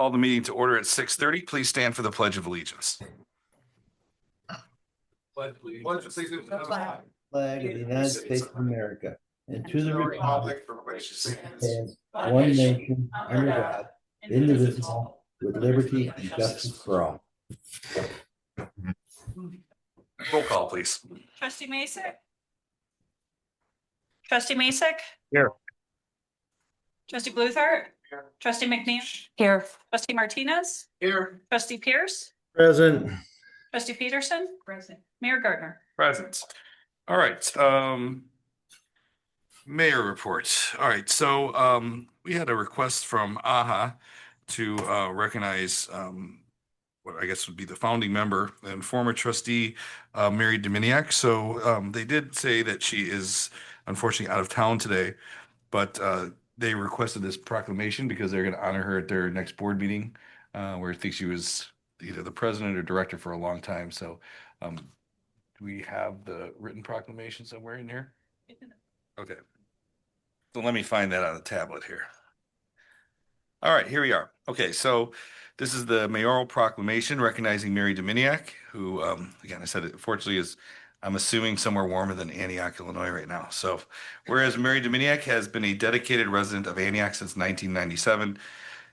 Call the meeting to order at 6:30. Please stand for the Pledge of Allegiance. Pledge allegiance to the flag Flag of the United States of America and to the republic for which it stands, stands one nation under God, indivisible, with liberty and justice for all. Roll call, please. Trustee Masek? Trustee Masek? Here. Trustee Bluthart? Here. Trustee McNeil? Here. Trustee Martinez? Here. Trustee Pierce? Present. Trustee Peterson? Present. Mayor Gardner? Present. All right. Mayor reports. All right. So we had a request from AHA to recognize what I guess would be the founding member and former trustee, Mary Dominiak. So they did say that she is unfortunately out of town today, but they requested this proclamation because they're going to honor her at their next board meeting, where I think she was either the president or director for a long time. So do we have the written proclamation somewhere in here? Okay. So let me find that on the tablet here. All right, here we are. Okay, so this is the mayoral proclamation recognizing Mary Dominiak, who, again, I said it fortunately is, I'm assuming, somewhere warmer than Antioch, Illinois right now. So whereas Mary Dominiak has been a dedicated resident of Antioch since 1997,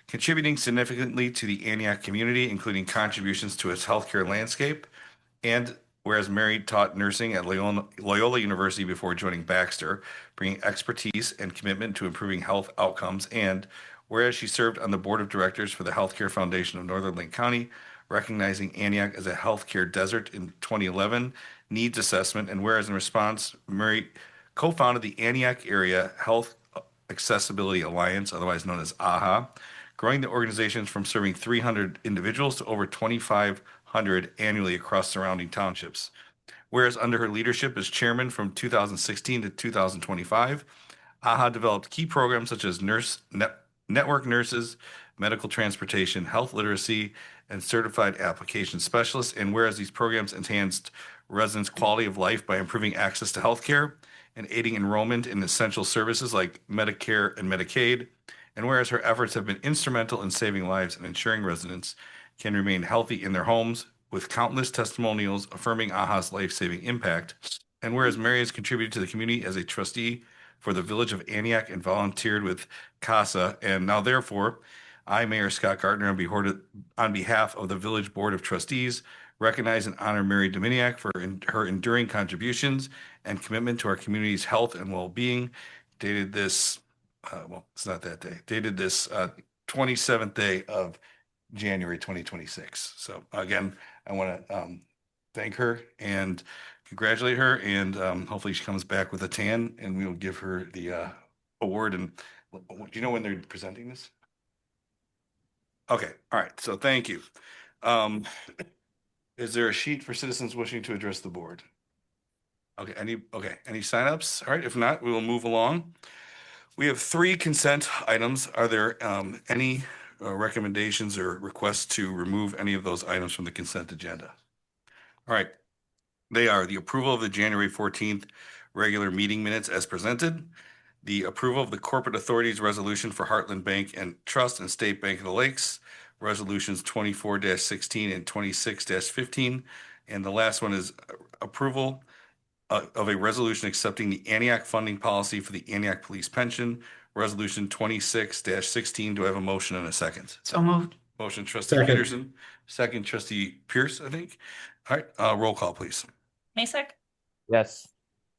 contributing significantly to the Antioch community, including contributions to its healthcare landscape, and whereas Mary taught nursing at Loyola University before joining Baxter, bringing expertise and commitment to improving health outcomes, and whereas she served on the board of directors for the Healthcare Foundation of Northern Lake County, recognizing Antioch as a healthcare desert in 2011 needs assessment, and whereas in response, Mary co-founded the Antioch Area Health Accessibility Alliance, otherwise known as AHA, growing the organization from serving 300 individuals to over 2,500 annually across surrounding townships. Whereas under her leadership as chairman from 2016 to 2025, AHA developed key programs such as network nurses, medical transportation, health literacy, and certified application specialists. And whereas these programs enhanced residents' quality of life by improving access to healthcare and aiding enrollment in essential services like Medicare and Medicaid, and whereas her efforts have been instrumental in saving lives and ensuring residents can remain healthy in their homes, with countless testimonials affirming AHA's life-saving impact, and whereas Mary has contributed to the community as a trustee for the village of Antioch and volunteered with CASA, and now therefore, I, Mayor Scott Gardner, on behalf of the Village Board of Trustees, recognize and honor Mary Dominiak for her enduring contributions and commitment to our community's health and well-being, dated this, well, it's not that day, dated this 27th day of January 2026. So again, I want to thank her and congratulate her, and hopefully she comes back with a tan and we will give her the award. And do you know when they're presenting this? Okay, all right, so thank you. Is there a sheet for citizens wishing to address the board? Okay, any signups? All right, if not, we will move along. We have 3 consent items. Are there any recommendations or requests to remove any of those items from the consent agenda? All right. They are the approval of the January 14th regular meeting minutes as presented, the approval of the corporate authorities resolution for Heartland Bank and Trust and State Bank of the Lakes, resolutions 24-16 and 26-15, and the last one is approval of a resolution accepting the Antioch funding policy for the Antioch Police Pension, resolution 26-16. Do I have a motion and a second? So moved. Motion trustee Second. Peterson, second trustee Pierce, I think. All right, roll call, please. Masek? Yes.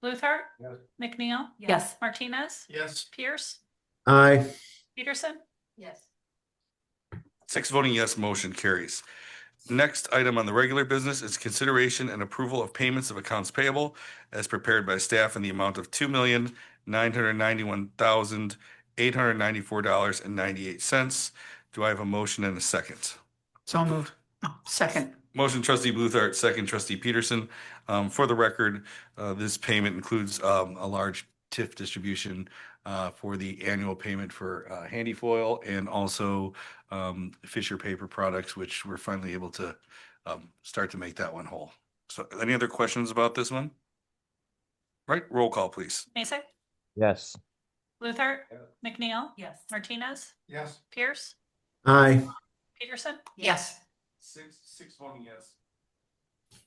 Bluthart? Yes. McNeil? Yes. Martinez? Yes. Pierce? Aye. Peterson? Yes. 6 voting yes, motion carries. Next item on the regular business is consideration and approval of payments of accounts payable as prepared by staff in the amount of $2,991,894.98. Do I have a motion and a second? So moved. Second. Motion trustee Bluthart, second trustee Peterson. For the record, this payment includes a large TIF distribution for the annual payment for Handy Foil and also Fisher Paper Products, which we're finally able to start to make that one whole. So any other questions about this one? Right, roll call, please. Masek? Yes. Bluthart? McNeil? Yes. Martinez? Yes. Pierce? Aye. Peterson? Yes. Six voting yes.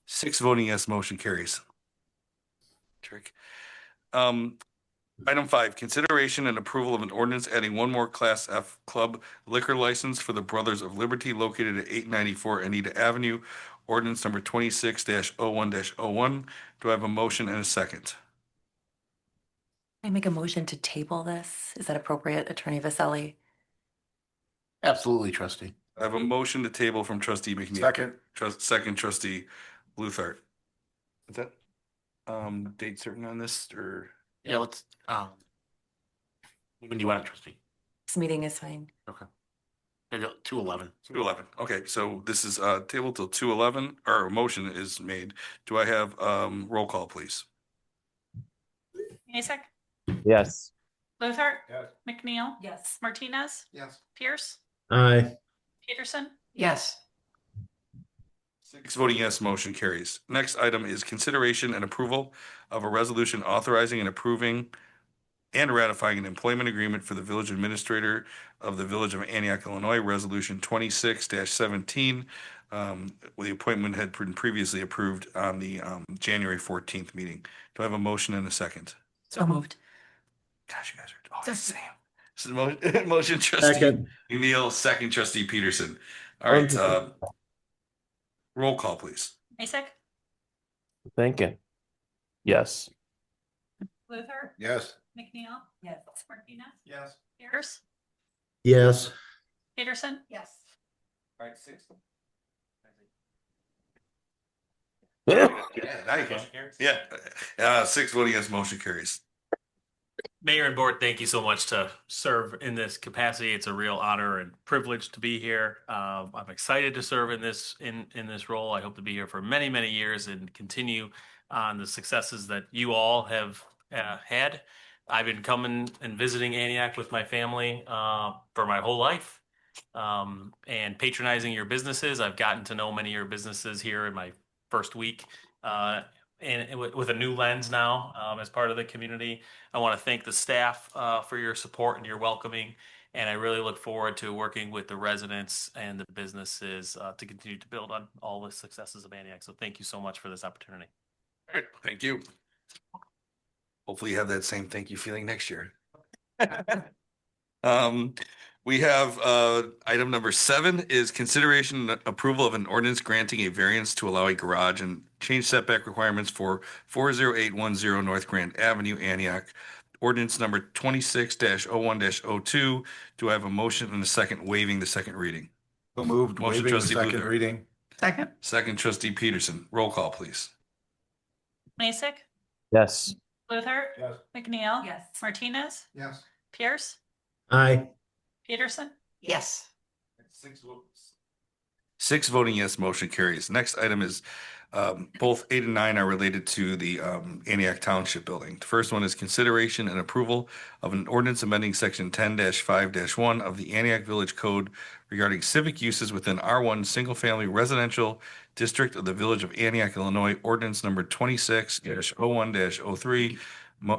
6 voting yes, motion carries. Trick. Um, Item 5, consideration and approval of an ordinance adding one more Class F club liquor license for the Brothers of Liberty located at 894 Anita Avenue, ordinance number 26-01-01. Do I have a motion and a second? I make a motion to table this. Is that appropriate, Attorney Vasselli? Absolutely, trustee. I have a motion to table from trustee McNeil. Second. Second trustee Bluthart. Is that, date certain on this or? Yeah, let's, when do you want it, trustee? This meeting is fine. 2/11. 2/11. Okay, so this is table till 2/11, or a motion is made. Do I have roll call, please? Mason? Yes. Luther? Yes. McNeil? Yes. Martinez? Yes. Pierce? Aye. Peterson? Yes. 6 voting yes, motion carries. Next item is consideration and approval of a resolution authorizing and approving and ratifying an employment agreement for the village administrator of the Village of Antioch, Illinois, Resolution 26-17. The appointment had been previously approved on the January 14th meeting. Do I have a motion and a second? So moved. Gosh, you guys are always the same. This is motion trustee Second. Neil, second trustee Peterson. All right, roll call, please. Mason? Thinking. Yes. Luther? Yes. McNeil? Yes. Martinez? Yes. Pierce? Yes. Peterson? Yes. All right, 6. Yeah, now you can. Yeah, 6 voting yes, motion carries. Mayor and board, thank you so much to serve in this capacity. It's a real honor and privilege to be here. I'm excited to serve in this role. I hope to be here for many, many years and continue on the successes that you all have had. I've been coming and visiting Antioch with my family for my whole life and patronizing your businesses. I've gotten to know many of your businesses here in my first week. And with a new lens now as part of the community. I want to thank the staff for your support and your welcoming. And I really look forward to working with the residents and the businesses to continue to build on all the successes of Antioch. So thank you so much for this opportunity. All right, thank you. Hopefully you have that same thank you feeling next year. We have item number 7 is consideration and approval of an ordinance granting a variance to allow a garage and change setback requirements for 40810 North Grand Avenue, Antioch. Ordinance number 26-01-02. Do I have a motion and a second waiving the second reading? So moved, Motion, waiving the trustee second Luther. reading. Second. Second trustee Peterson. Roll call, please. Mason? Yes. Luther? Yes. McNeil? Yes. Martinez? Yes. Pierce? Aye. Peterson? Yes. 6 votes. 6 voting yes, motion carries. Next item is both 8 and 9 are related to the Antioch Township building. The first one is consideration and approval of an ordinance amending section 10-5-1 of the Antioch Village Code regarding civic uses within R1 Single Family Residential District of the Village of Antioch, Illinois, ordinance number 26-01-03.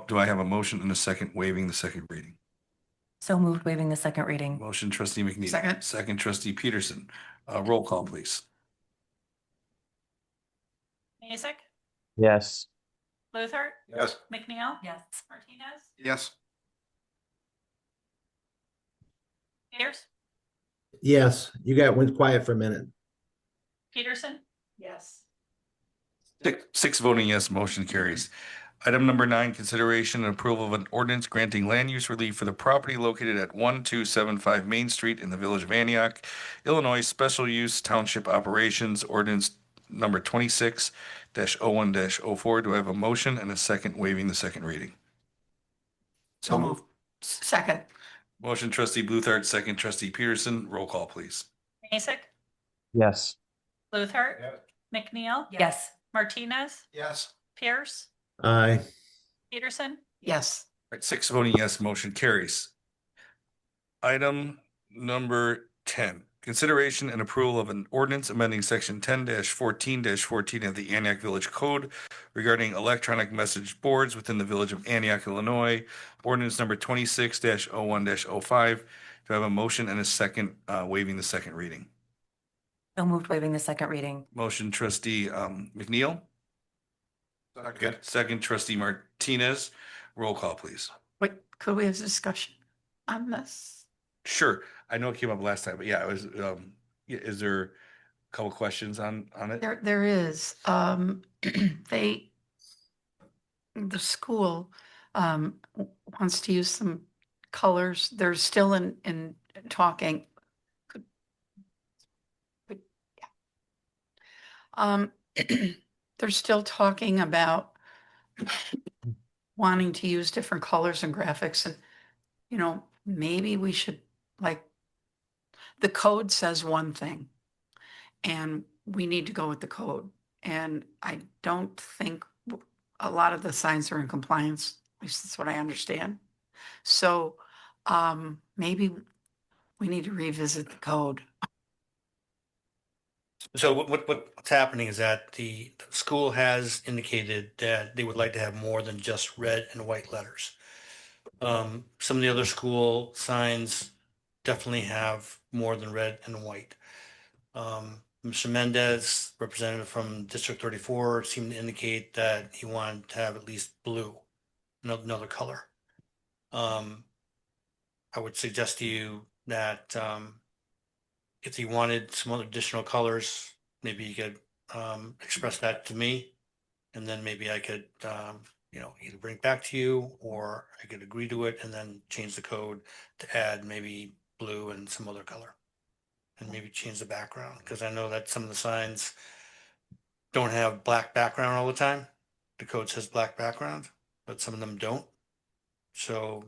Do I have a motion and a second waiving the second reading? So moved, waiving the second reading. Motion trustee McNeil. Second. Second trustee Peterson. Roll call, please. Mason? Yes. Luther? Yes. McNeil? Yes. Martinez? Yes. Pierce? Yes. You went quiet for a minute. Peterson? Yes. 6 voting yes, motion carries. Item number 9, consideration and approval of an ordinance granting land use relief for the property located at 1275 Main Street in the Village of Antioch, Illinois, special use township operations, ordinance number 26-01-04. Do I have a motion and a second waiving the second reading? So moved. Second. Motion trustee Bluthart, second trustee Peterson. Roll call, please. Mason? Yes. Luther? Yes. McNeil? Yes. Martinez? Yes. Pierce? Aye. Peterson? Yes. All right, 6 voting yes, motion carries. Item number 10, consideration and approval of an ordinance amending section 10-14-14 of the Antioch Village Code regarding electronic message boards within the Village of Antioch, Illinois, ordinance number 26-01-05. Do I have a motion and a second waiving the second reading? So moved waiving the second reading. Motion trustee McNeil. Second trustee Martinez. Roll call, please. Wait, could we have a discussion on this? Sure. I know it came up last time, but yeah, it was, yeah, is there a couple questions on it? There is, they, the school, wants to use some colors. They're still in talking. Could- yeah. They're still talking about wanting to use different colors and graphics and, maybe we should, like, the code says one thing and we need to go with the code. And I don't think a lot of the signs are in compliance, at least that's what I understand. So, maybe we need to revisit the code. So what's happening is that the school has indicated that they would like to have more than just red and white letters. Some of the other school signs definitely have more than red and white. Mr. Mendez, representative from District 34, seemed to indicate that he wanted to have at least blue, another color. I would suggest to you that if he wanted some other additional colors, maybe he could express that to me, and then maybe I could either bring it back to you, or I could agree to it and then change the code to add maybe blue and some other color, and maybe change the background, because I know that some of the signs don't have black background all the time. The code says black background, but some of them don't. So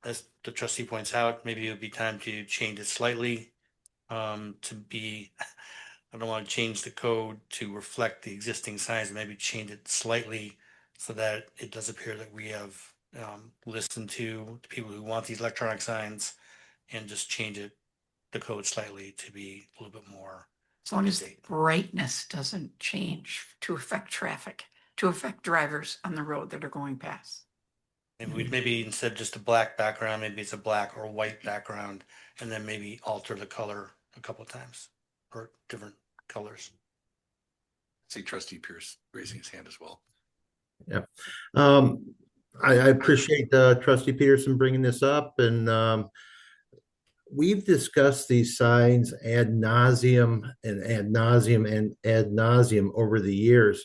as the trustee points out, maybe it would be time to change it slightly to be, I don't want to change the code to reflect the existing signs, maybe change it slightly so that it does appear that we have listened to the people who want these electronic signs, and just change it, the code slightly, to be a little bit more. As long as the brightness doesn't change to affect traffic, to affect drivers on the road that are going past. And we'd maybe, instead of just a black background, maybe it's a black or white background, and then maybe alter the color a couple of times, or different colors. See trustee Pierce raising his hand as well. I appreciate trustee Peterson bringing this up, and we've discussed these signs ad nauseum and ad nauseum and ad nauseum over the years.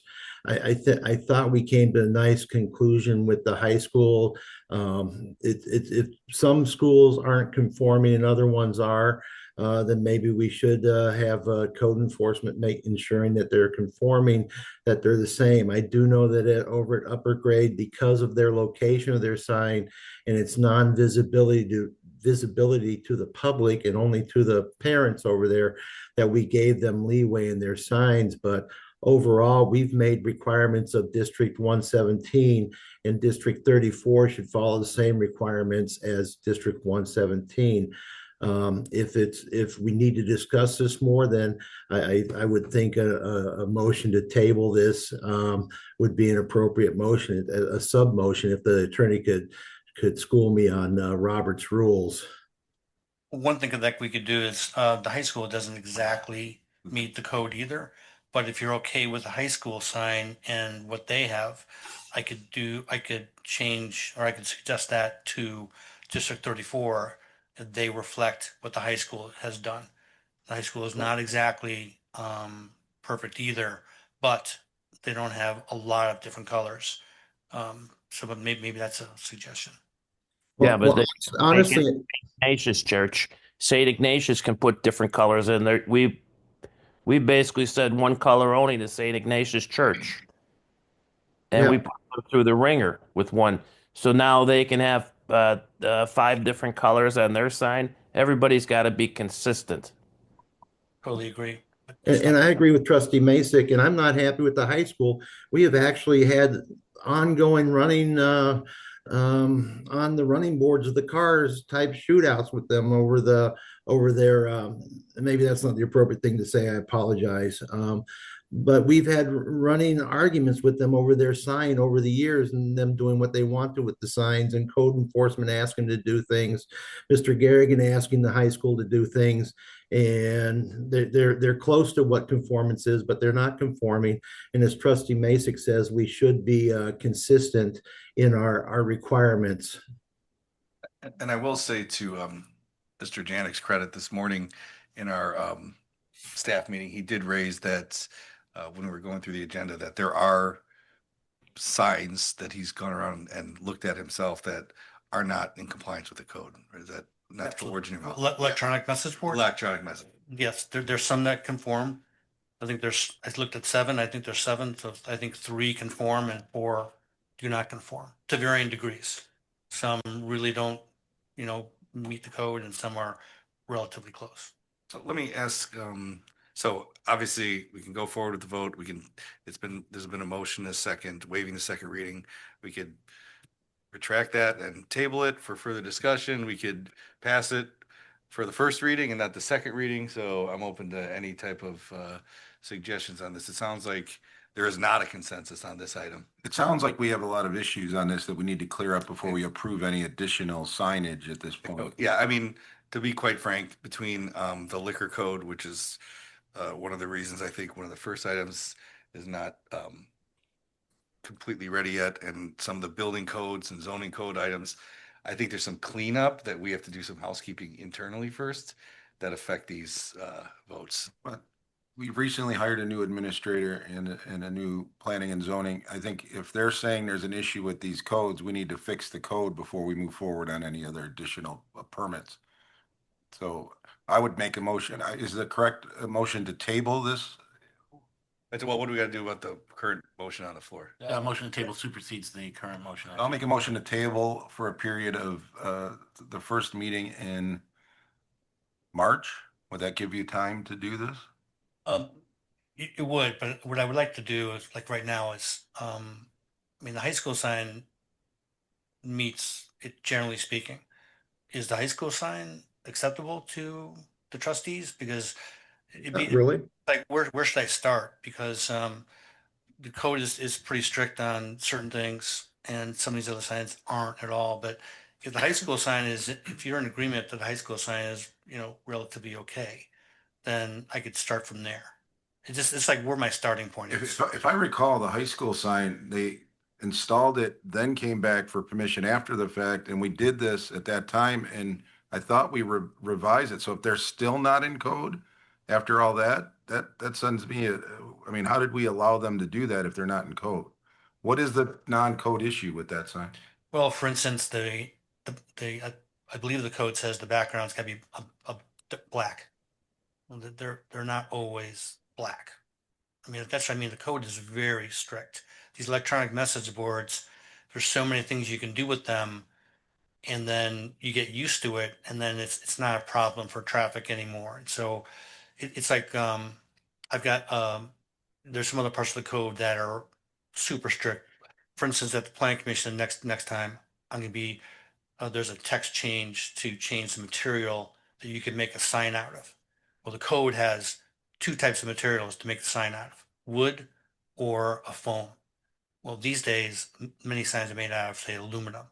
I thought we came to a nice conclusion with the high school. If some schools aren't conforming and other ones are, then maybe we should have code enforcement ensuring that they're conforming, that they're the same. I do know that over at upper grade, because of their location of their sign and its non-visibility to the public and only to the parents over there, that we gave them leeway in their signs. But overall, we've made requirements of District 117, and District 34 should follow the same requirements as District 117. If we need to discuss this more, then I would think a motion to table this would be an appropriate motion, a sub motion, if the attorney could school me on Robert's rules. One thing that we could do is, the high school doesn't exactly meet the code either, but if you're okay with the high school sign and what they have, I could change, or I could suggest that to District 34, that they reflect what the high school has done. The high school is not exactly perfect either, but they don't have a lot of different colors. So but maybe that's a suggestion. Yeah, but Honestly, Ignatius Church, Saint Ignatius can put different colors in there. We basically said one color only to Saint Ignatius Church, and Yeah. we put them through the ringer with one. So now they can have 5 different colors on their sign. Everybody's got to be consistent. Totally agree. and I agree with Trustee Masek, and I'm not happy with the high school. We have actually had ongoing running on the running boards of the cars type shootouts with them over their maybe that's not the appropriate thing to say. I apologize. But we've had running arguments with them over their sign over the years and them doing what they want to with the signs and code enforcement asking to do things. Mr. Garrigan asking the high school to do things. And they're close to what conformance is, but they're not conforming. And as Trustee Masick says, we should be consistent in our requirements. And I will say to Mr. Janik's credit, this morning in our staff meeting, he did raise that when we were going through the agenda, that there are signs that he's gone around and looked at himself that are not in compliance with the code. Or is that not the words in your mouth? Electronic message board? Electronic message. Yes, there's some that conform. I think I looked at 7, I think there's 7, so I think 3 conform and 4 do not conform to varying degrees. Some really don't, meet the code and some are relatively close. So let me ask, so obviously we can go forward with the vote. There's been a motion, a second, waiving the second reading. We could retract that and table it for further discussion. We could pass it for the first reading and not the second reading. So I'm open to any type of suggestions on this. It sounds like there is not a consensus on this item. It sounds like we have a lot of issues on this that we need to clear up before we approve any additional signage at this point. Yeah, I mean, to be quite frank, between the liquor code, which is one of the reasons I think one of the first items is not completely ready yet, and some of the building codes and zoning code items, I think there's some cleanup that we have to do some housekeeping internally first that affect these votes. But we've recently hired a new administrator and a new planning and zoning. I think if they're saying there's an issue with these codes, we need to fix the code before we move forward on any other additional permits. So I would make a motion. Is the correct motion to table this? Well, what do we got to do about the current motion on the floor? Motion to table supersedes the current motion. I'll make a motion to table for a period of the first meeting in March. Would that give you time to do this? It would, but what I would like to do is, like right now is, the high school sign meets it, generally speaking. Is the high school sign acceptable to the trustees? Because it'd be Not really. like, where should I start? Because the code is pretty strict on certain things and some of these other signs aren't at all. But if the high school sign is, if you're in agreement that the high school sign is, relatively okay, then I could start from there. It's like where my starting point is. If I recall, the high school sign, they installed it, then came back for permission after the fact, and we did this at that time, and I thought we revised it. So if they're still not in code after all that, that sends me I mean, how did we allow them to do that if they're not in code? What is the non-code issue with that sign? Well, for instance, I believe the code says the background's got to be a black. Well, they're not always black. That's what I mean. The code is very strict. These electronic message boards, there's so many things you can do with them, and then you get used to it, and then it's not a problem for traffic anymore. And so it's like I've got there's some other parts of the code that are super strict. For instance, at the planning commission next time, I'm going to be there's a text change to change the material that you can make a sign out of. Well, the code has 2 types of materials to make the sign out of: wood or a foam. Well, these days, many signs are made out of, say, aluminum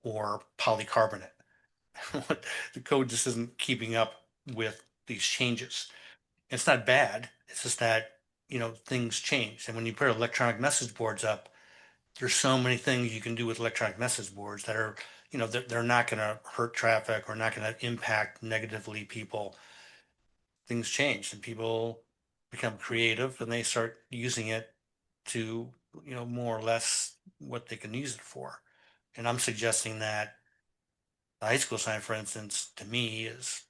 or polycarbonate. The code just isn't keeping up with these changes. It's not bad. It's just that, things change. And when you put electronic message boards up, there's so many things you can do with electronic message boards that are, they're not going to hurt traffic or not going to impact negatively people. Things change and people become creative and they start using it to, more or less what they can use it for. And I'm suggesting that the high school sign, for instance, to me is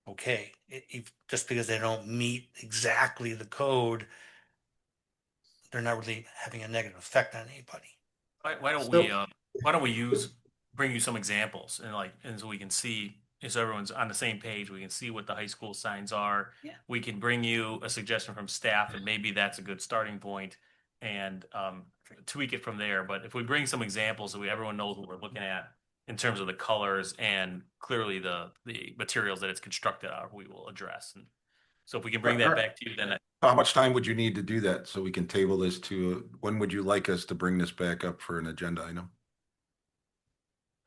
okay. Just because they don't meet exactly the code, they're not really having a negative effect on anybody. Why don't we bring you some examples and so we can see, so everyone's on the same page, we can see what the high school signs are. Yeah. We can bring you a suggestion from staff and maybe that's a good starting point and tweak it from there. But if we bring some examples so everyone knows what we're looking at in terms of the colors and clearly the materials that it's constructed out of, we will address. And so if we can bring that back to you, then How much time would you need to do that so we can table this to, when would you like us to bring this back up for an agenda item?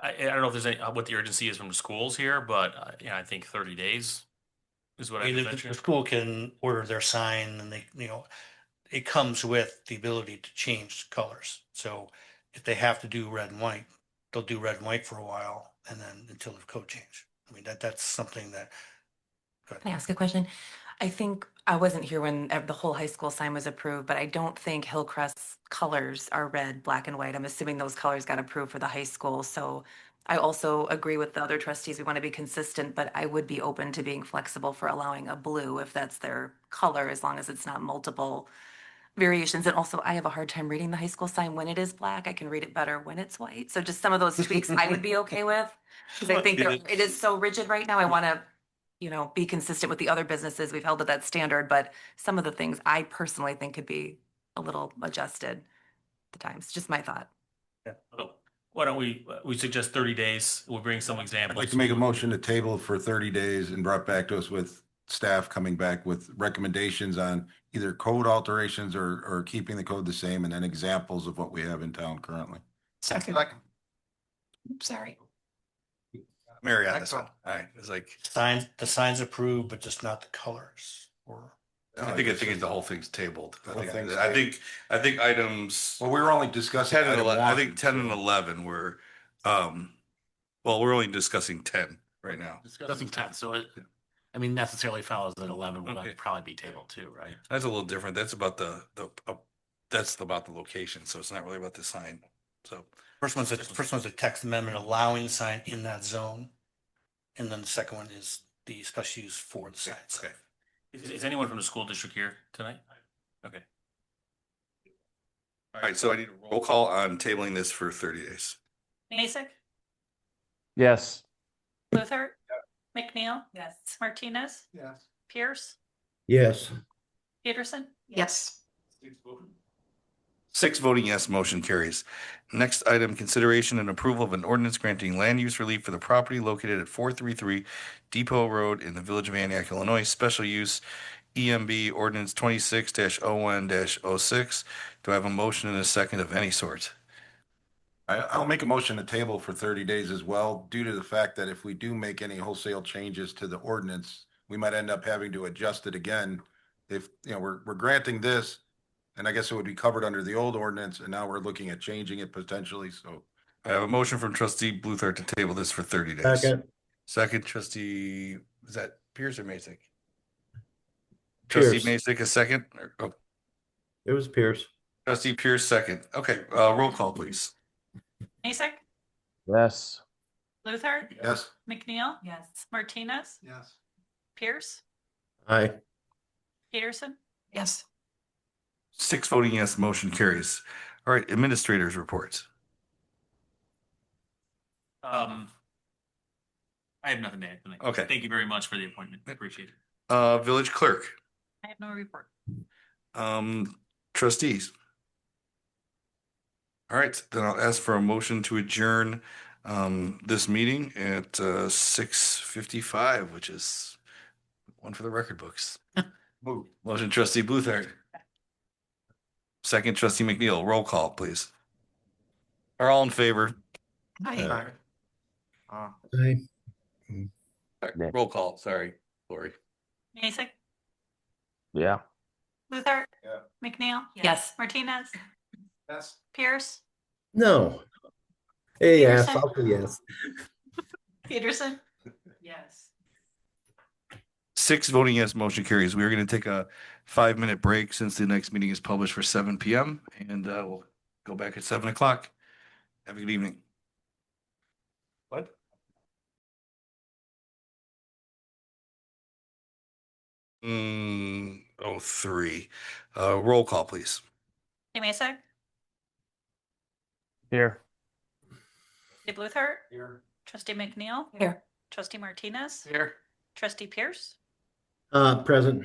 I don't know if there's any, what the urgency is from the schools here, but yeah, I think 30 days is what I I mean, would the venture. school can order their sign and they, it comes with the ability to change colors. So if they have to do red and white, they'll do red and white for a while and then until the code change. I mean, that's something that. Go ahead. Can I ask a question? I think I wasn't here when the whole high school sign was approved, but I don't think Hillcrest's colors are red, black, and white. I'm assuming those colors got approved for the high school. So I also agree with the other trustees. We want to be consistent, but I would be open to being flexible for allowing a blue if that's their color, as long as it's not multiple variations. And also, I have a hard time reading the high school sign when it is black. I can read it better when it's white. So just some of those tweaks I would be okay with. Because I think it is so rigid right now. I want to be consistent with the other businesses. We've held to that standard, but some of the things I personally think could be a little adjusted at the times. Just my thought. Yeah. Well, why don't we suggest 30 days? We'll bring some I'd examples. like to make a motion to table for 30 days and brought back to us with staff coming back with recommendations on either code alterations or keeping the code the same, and then examples of what we have in town currently. Second. Oops, sorry. Mary on this one. All right, it's like, The signs approved, but just not the colors or. I think the whole thing's tabled. Whole thing's I think items Well, we were only discussing 10 and item 11, I one, think 10 and so- 11 were, well, we're only discussing 10 right now. Discussing 10, so I mean, necessarily follows that 11 will Okay. probably be tabled too, right? That's a little different. That's about that's about the location. So it's not really about the sign. So First one's a text amendment allowing the sign in that zone. And then the second one is the special use for the signs. okay. Is anyone from the school district here tonight? Okay. All right. So I need a roll call on tabling this for 30 days. Mason, Yes. Luther, McNeil, Yes. Martinez, Yes. Pierce, Yes. Peterson, Yes. 6 voting yes, motion carries. Next item, consideration and approval of an ordinance granting land use relief for the property located at 433 Depot Road in the Village of Antioch, Illinois. Special use EMB ordinance 26-01-06. Do I have a motion and a second of any sort? I'll make a motion to table for 30 days as well, due to the fact that if we do make any wholesale changes to the ordinance, we might end up having to adjust it again. If, we're granting this, and I guess it would be covered under the old ordinance, and now we're looking at changing it potentially, so. I have a motion from trustee Bluthart to table this for 30 days. Second. Second, trustee, is that Pierce or Mason? Pierce. Trustee Mason, a second? It was Pierce. Trustee Pierce, second. Okay, roll call, please. Mason, Yes. Luther, Yes. McNeil, Yes. Martinez, Yes. Pierce, Aye. Peterson, Yes. 6 voting yes, motion carries. All right, administrators reports. I have nothing to add tonight. Okay. Thank you very much for the appointment. I appreciate it. Village clerk, I have no report. trustees. All right, then I'll ask for a motion to adjourn this meeting at 6:55, which is one for the record books. Motion trustee Bluthart. Second trustee McNeil, roll call, please. Are all in favor? Aye. Aye. Yeah. Roll call, sorry, Lori. Mason, Yeah. Luther, Yeah. McNeil, Yes. Martinez, Yes. Pierce, No. Hey, yes, Peterson? I'll say yes. Peterson, Yes. 6 voting yes, motion carries. We are going to take a 5-minute break since the next meeting is published for 7 p.m. and we'll go back at 7 o'clock. Have a good evening. What? Oh, 3. Roll call, please. Hey Mason, Here. Trustee Bluthart, Here. trustee McNeil, Here. trustee Martinez, Here. trustee Pierce, Present.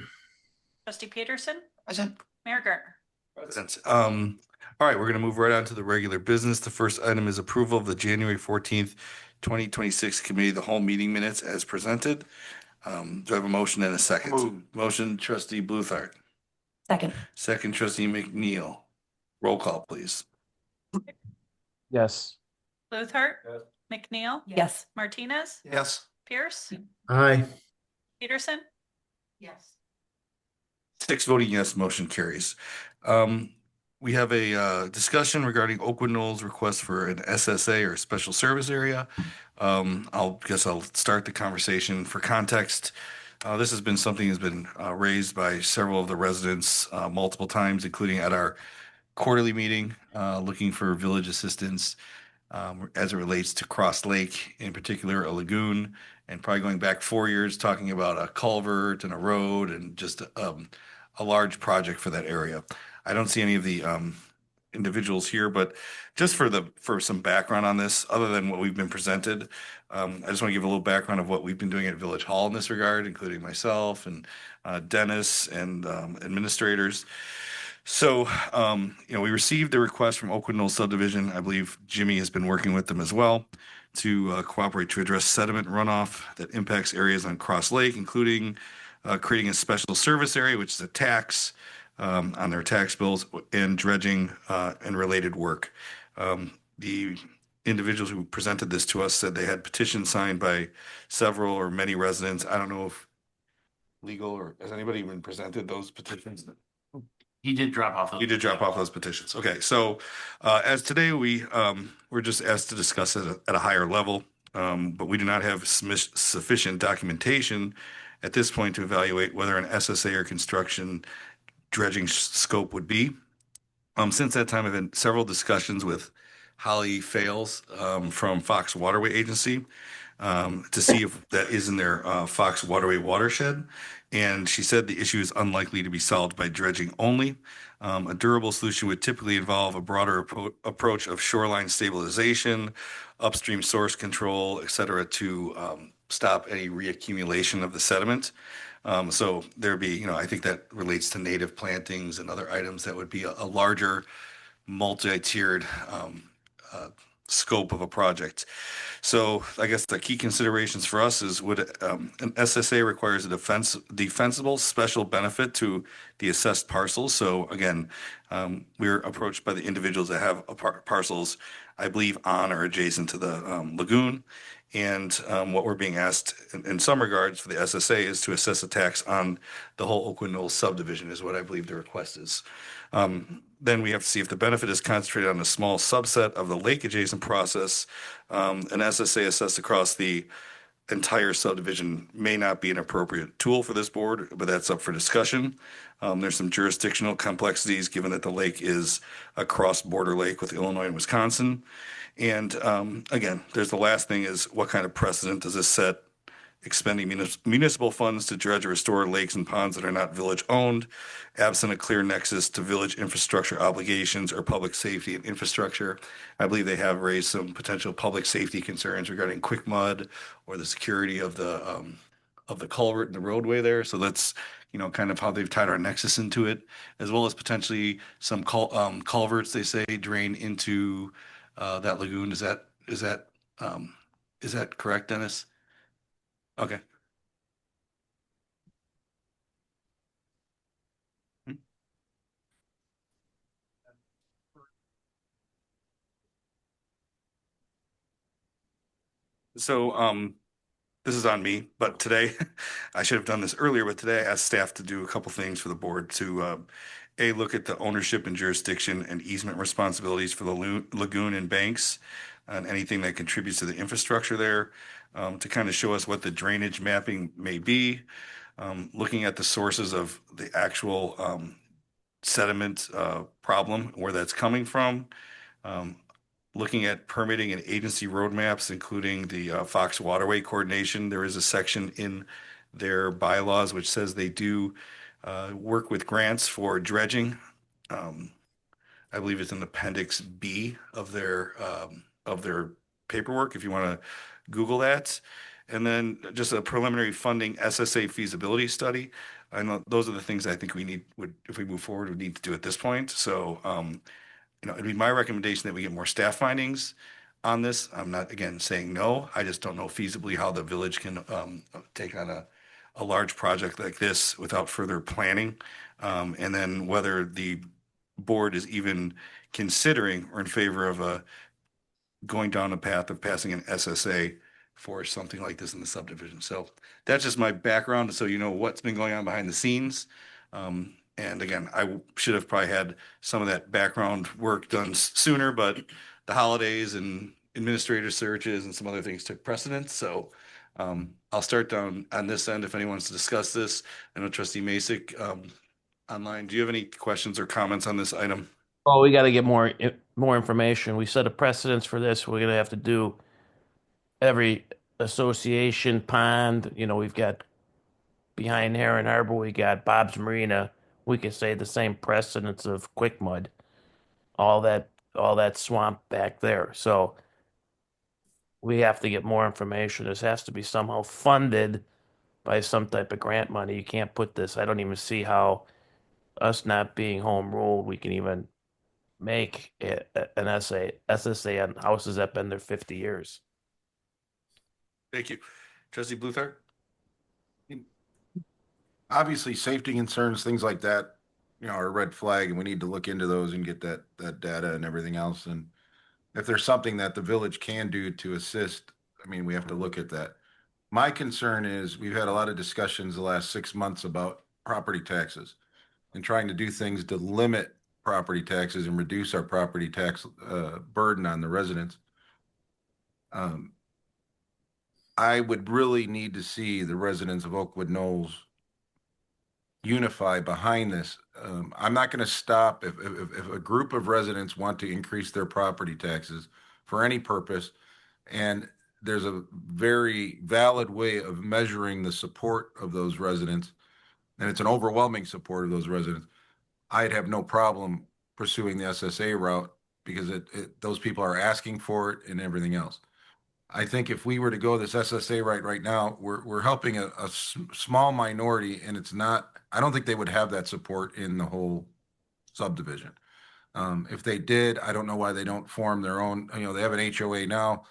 trustee Peterson, Present. Mayor Gartner. Present. All right, we're going to move right on to the regular business. The first item is approval of the January 14th, 2026 committee, the whole meeting minutes as presented. Do I have a motion and a second? Moved. Motion trustee Bluthart, Second. Second, trustee McNeil. Roll call, please. Yes. Luther. McNeil. Yes. Martinez. Yes. Pierce. Aye. Peterson. Yes. 6 voting yes, motion carries. We have a discussion regarding Oakwood Knolls' request for an SSA or special service area. I'll start the conversation. For context, this has been something that's been raised by several of the residents multiple times, including at our quarterly meeting, looking for village assistance as it relates to Cross Lake, in particular, a lagoon, and probably going back 4 years, talking about a culvert and a road and just a large project for that area. I don't see any of the individuals here, but just for some background on this, other than what we've been presented, I just want to give a little background of what we've been doing at Village Hall in this regard, including myself and Dennis and administrators. So, we received a request from Oakwood Knolls subdivision. I believe Jimmy has been working with them as well to cooperate to address sediment runoff that impacts areas on Cross Lake, including creating a special service area, which is a tax on their tax bills, and dredging and related work. The individuals who presented this to us said they had petitions signed by several or many residents. I don't know if legal or has anybody even presented those petitions? He did drop off. You did drop off those petitions. Okay, so as today we're just asked to discuss it at a higher level, but we do not have sufficient documentation at this point to evaluate whether an SSA or construction dredging scope would be. Since that time, I've had several discussions with Holly Fales from Fox Waterway Agency to see if that is in their Fox Waterway watershed. And she said the issue is unlikely to be solved by dredging only. A durable solution would typically involve a broader approach of shoreline stabilization, upstream source control, et cetera, to stop any reaccumulation of the sediment. So there'd be, I think that relates to native plantings and other items that would be a larger multi-tiered scope of a project. So I guess the key considerations for us is would an SSA requires a defensible special benefit to the assessed parcels. So again, we're approached by the individuals that have parcels, I believe, on or adjacent to the lagoon. And what we're being asked in some regards for the SSA is to assess a tax on the whole Oakwood Knolls subdivision is what I believe the request is. Then we have to see if the benefit is concentrated on a small subset of the lake adjacent process. An SSA assessed across the entire subdivision may not be an appropriate tool for this board, but that's up for discussion. There's some jurisdictional complexities given that the lake is a cross-border lake with Illinois and Wisconsin. And again, there's the last thing is what kind of precedent does this set expending municipal funds to dredge or restore lakes and ponds that are not village owned, absent a clear nexus to village infrastructure obligations or public safety and infrastructure. I believe they have raised some potential public safety concerns regarding quick mud or the security of the culvert and the roadway there. So that's, kind of how they've tied our nexus into it, as well as potentially some culverts they say drain into that lagoon. Is that correct, Dennis? Okay. So, this is on me, but today I should have done this earlier, but today I asked staff to do a couple things for the board to look at the ownership and jurisdiction and easement responsibilities for the lagoon and banks and anything that contributes to the infrastructure there, to kind of show us what the drainage mapping may be, looking at the sources of the actual sediment problem, where that's coming from, um, looking at permitting and agency roadmaps, including the Fox Waterway Coordination. There is a section in their bylaws which says they do work with grants for dredging. Um, I believe it's in Appendix B of their paperwork, if you want to Google that. And then just a preliminary funding SSA feasibility study. I know those are the things I think if we move forward, we need to do at this point. So, it'd be my recommendation that we get more staff findings on this. I'm not, again, saying no. I just don't know feasibly how the village can take on a large project like this without further planning. And then whether the board is even considering or in favor of going down a path of passing an SSA for something like this in the subdivision. So that's just my background, so you know what's been going on behind the scenes. And again, I should have probably had some of that background work done sooner, but the holidays and administrator searches and some other things took precedence. So I'll start down on this end if anyone wants to discuss this. I know Trustee Masek online. Do you have any questions or comments on this item? Oh, we got to get more information. We set a precedence for this. We're gonna have to do every association pond. You know, we've got behind Heron Harbor, we got Bob's Marina. We could say the same precedence of Quick Mud, all that swamp back there. So we have to get more information. This has to be somehow funded by some type of grant money. You can't put this. I don't even see how us not being home ruled, we can even make an SSA on houses that been there 50 years. Thank you. Trustee Bluthart? Obviously, safety concerns, things like that, are a red flag, and we need to look into those and get that data and everything else. And if there's something that the village can do to assist, I mean, we have to look at that. My concern is we've had a lot of discussions the last 6 months about property taxes and trying to do things to limit property taxes and reduce our property tax burden on the residents. I would really need to see the residents of Oakwood Knolls unify behind this. I'm not going to stop if a group of residents want to increase their property taxes for any purpose, and there's a very valid way of measuring the support of those residents, and it's an overwhelming support of those residents. I'd have no problem pursuing the SSA route because those people are asking for it and everything else. I think if we were to go this SSA right now, we're helping a small minority, and it's not. I don't think they would have that support in the whole subdivision. If they did, I don't know why they don't form their own. They have an HOA now,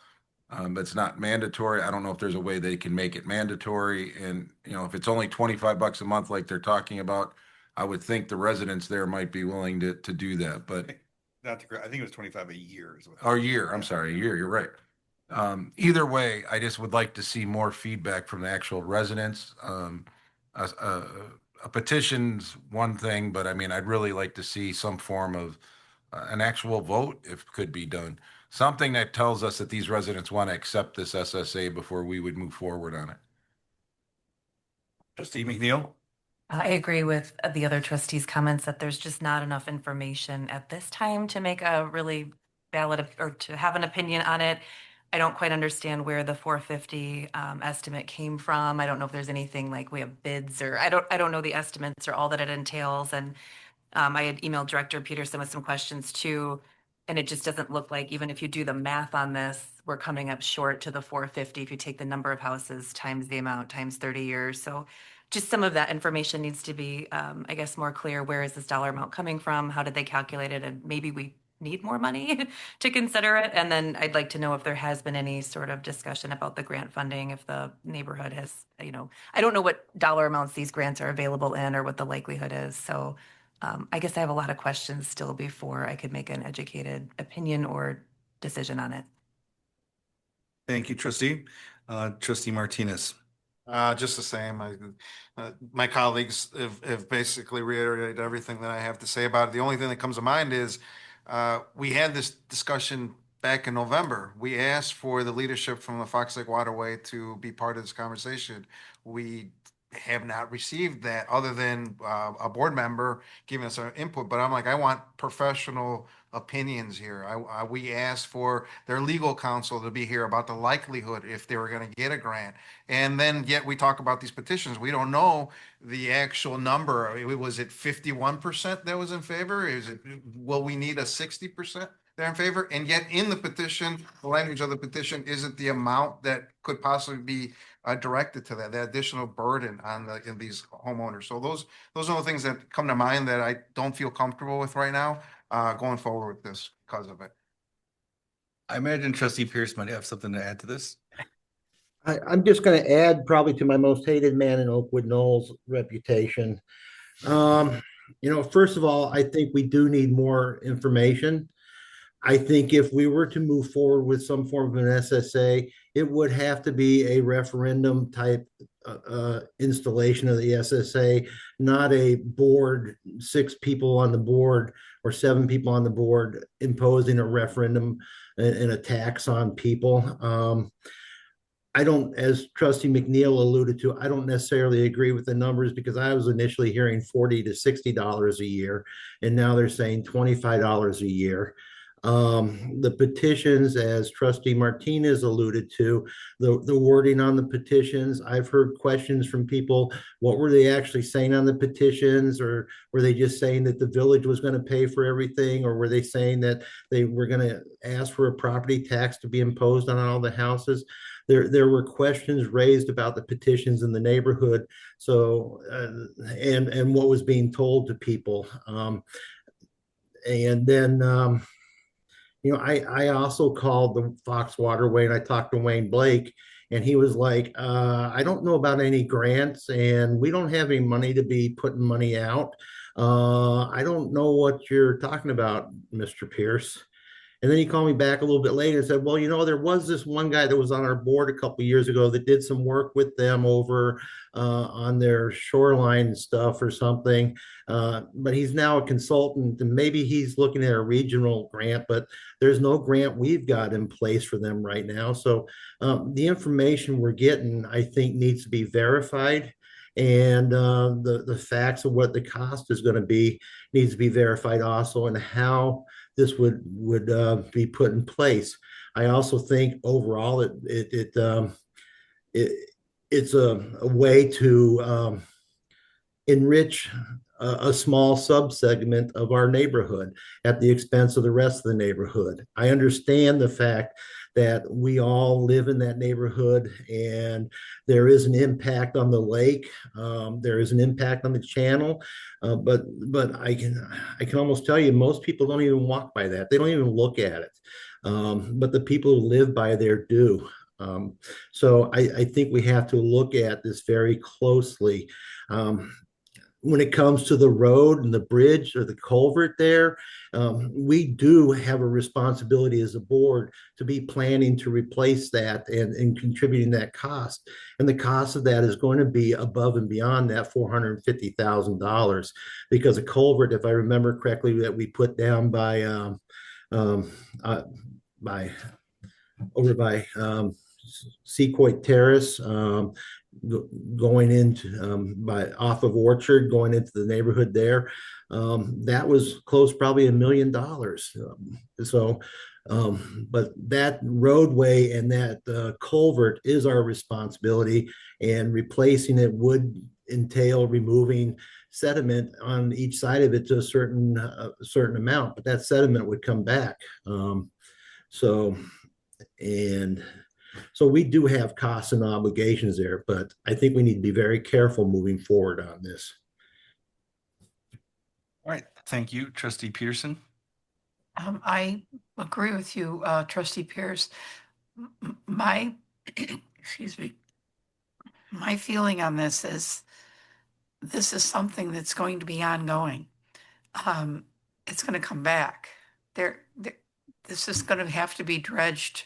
but it's not mandatory. I don't know if there's a way they can make it mandatory. And if it's only $25 a month, like they're talking about, I would think the residents there might be willing to do that. But Not to, I think it was 25 a year. or a year. I'm sorry, a year. You're right. Either way, I just would like to see more feedback from the actual residents. A petition's one thing, but I mean, I'd really like to see some form of an actual vote, if could be done. Something that tells us that these residents want to accept this SSA before we would move forward on it. Trustee McNeil? I agree with the other trustees' comments that there's just not enough information at this time to make a really valid or to have an opinion on it. I don't quite understand where the 450 estimate came from. I don't know if there's anything like we have bids or I don't know the estimates or all that it entails. And I had emailed Director Peterson with some questions too. And it just doesn't look like, even if you do the math on this, we're coming up short to the 450 if you take the number of houses times the amount times 30 years. So just some of that information needs to be, I guess, more clear. Where is this dollar amount coming from? How did they calculate it? And maybe we need more money to consider it. And then I'd like to know if there has been any sort of discussion about the grant funding, if the neighborhood has, I don't know what dollar amounts these grants are available in or what the likelihood is. So I guess I have a lot of questions still before I could make an educated opinion or decision on it. Thank you, Trustee. Trustee Martinez? Just the same. My colleagues have basically reiterated everything that I have to say about it. The only thing that comes to mind is we had this discussion back in November. We asked for the leadership from the Fox Lake Waterway to be part of this conversation. We have not received that other than a board member giving us our input. But I'm like, I want professional opinions here. We asked for their legal counsel to be here about the likelihood if they were going to get a grant. And then yet we talk about these petitions. We don't know the actual number. Was it 51% that was in favor? Will we need a 60%? They're in favor, and yet in the petition, the language of the petition isn't the amount that could possibly be directed to that additional burden on these homeowners. So those are the things that come to mind that I don't feel comfortable with right now going forward with this because of it. I imagine Trustee Pierce might have something to add to this. I'm just going to add probably to my most hated man in Oakwood, Knowles' reputation. Um, first of all, I think we do need more information. I think if we were to move forward with some form of an SSA, it would have to be a referendum type installation of the SSA, not a board, 6 people on the board or 7 people on the board imposing a referendum and a tax on people. I don't, as Trustee McNeil alluded to, I don't necessarily agree with the numbers because I was initially hearing $40 to $60 a year, and now they're saying $25 a year. The petitions, as Trustee Martinez alluded to, the wording on the petitions, I've heard questions from people. What were they actually saying on the petitions? Or were they just saying that the village was going to pay for everything? Or were they saying that they were going to ask for a property tax to be imposed on all the houses? There were questions raised about the petitions in the neighborhood. So, and what was being told to people. And then, I also called the Fox Waterway and I talked to Wayne Blake, and he was like, I don't know about any grants, and we don't have any money to be putting money out. I don't know what you're talking about, Mr. Pierce. And then he called me back a little bit later and said, well, there was this one guy that was on our board a couple of years ago that did some work with them over on their shoreline stuff or something. But he's now a consultant, and maybe he's looking at a regional grant, but there's no grant we've got in place for them right now. So the information we're getting, I think, needs to be verified. And the facts of what the cost is going to be needs to be verified also, and how this would be put in place. I also think overall it it's a way to enrich a small subsegment of our neighborhood at the expense of the rest of the neighborhood. I understand the fact that we all live in that neighborhood, and there is an impact on the lake. There is an impact on the channel, but I can almost tell you most people don't even walk by that. They don't even look at it. But the people who live by there do. So I think we have to look at this very closely. When it comes to the road and the bridge or the culvert there, we do have a responsibility as a board to be planning to replace that and contributing that cost. And the cost of that is going to be above and beyond that $450,000, because a culvert, if I remember correctly, that we put down um, by over by Sequoia Terrace, going into by off of Orchard, going into the neighborhood there. That was close, probably $1 million. But that roadway and that culvert is our responsibility, and replacing it would entail removing sediment on each side of it to a certain amount, but that sediment would come back. So and so we do have costs and obligations there, but I think we need to be very careful moving forward on this. All right, thank you, Trustee Peterson. I agree with you, Trustee Pierce. My, excuse me, my feeling on this is something that's going to be ongoing. It's going to come back. This is going to have to be dredged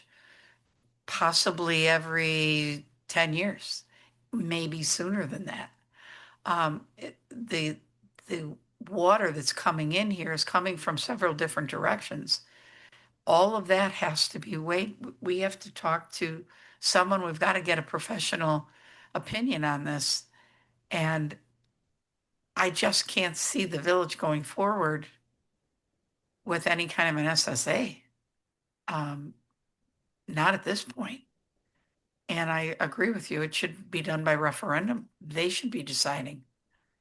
possibly every 10 years, maybe sooner than that. The water that's coming in here is coming from several different directions. All of that has to be we have to talk to someone. We've got to get a professional opinion on this. And I just can't see the village going forward with any kind of an SSA. Not at this point. And I agree with you. It should be done by referendum. They should be deciding,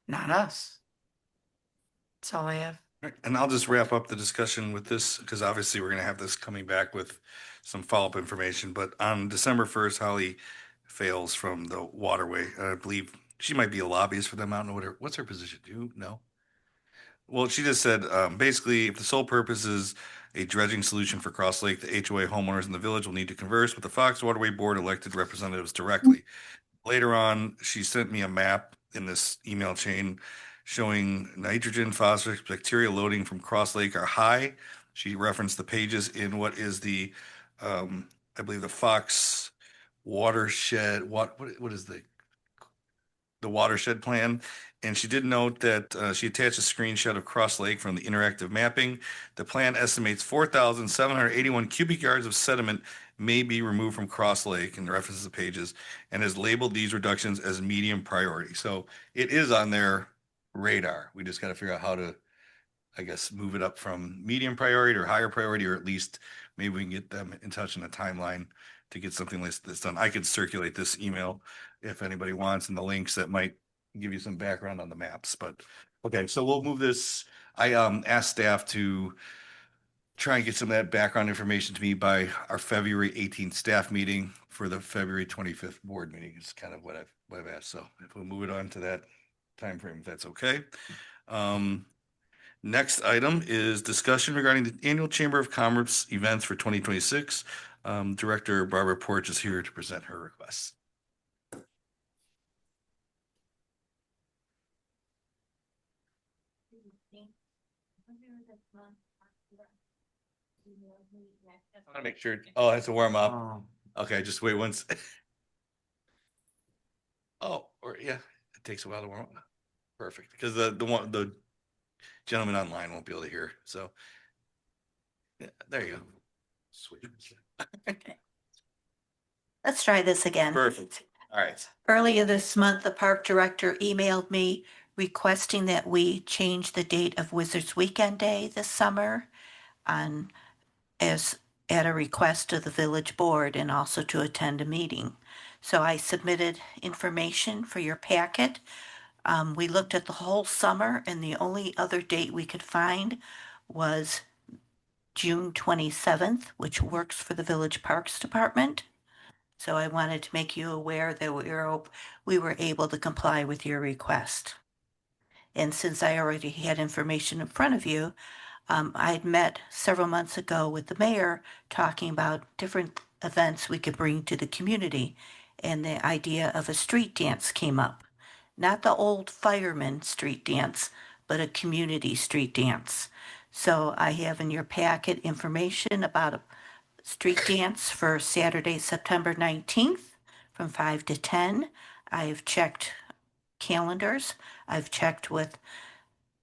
not us. That's all I have. All right, and I'll just wrap up the discussion with this, because obviously we're going to have this coming back with some follow-up information. But on December 1st, Holly fails from the waterway. I believe she might be a lobbyist for them. I don't know what's her position. Do you know? Well, she just said, basically, if the sole purpose is a dredging solution for Cross Lake, the HOA homeowners in the village will need to converse with the Fox Waterway Board elected representatives directly. Later on, she sent me a map in this email chain showing nitrogen, phosphorus, bacteria loading from Cross Lake are high. She referenced the pages in what is the, I believe the Fox watershed, what is the watershed plan. And she did note that she attached a screenshot of Cross Lake from the interactive mapping. The plan estimates 4,781 cubic yards of sediment may be removed from Cross Lake and references the pages and has labeled these reductions as medium priority. So it is on their radar. We just got to figure out how to, I guess, move it up from medium priority or higher priority, or at least maybe we can get them in touch in a timeline to get something like this done. I could circulate this email if anybody wants and the links that might give you some background on the maps, but okay, so we'll move this. I asked staff to try and get some of that background information to me by our February 18th staff meeting for the February 25th board meeting is kind of what I've asked. So if we'll move it on to that time frame, if that's okay. Next item is discussion regarding the annual Chamber of Commerce events for 2026. Director Barbara Porch is here to present her requests. I want to make sure. Oh, that's a warm up. Oh. Okay, just wait once. Oh, or yeah, it takes a while to warm up. Perfect, because the gentleman online won't be able to hear. So yeah, there you go. Switch. Let's try this again. Perfect. All right. Earlier this month, the park director emailed me requesting that we change the date of Wizards Weekend Day this summer on as at a request of the village board and also to attend a meeting. So I submitted information for your packet. We looked at the whole summer and the only other date we could find was June 27th, which works for the Village Parks Department. So I wanted to make you aware that we were able to comply with your request. And since I already had information in front of you, I'd met several months ago with the mayor talking about different events we could bring to the community. And the idea of a street dance came up. Not the old fireman street dance, but a community street dance. So I have in your packet information about a street dance for Saturday, September 19th from 5 to 10. I've checked calendars. I've checked with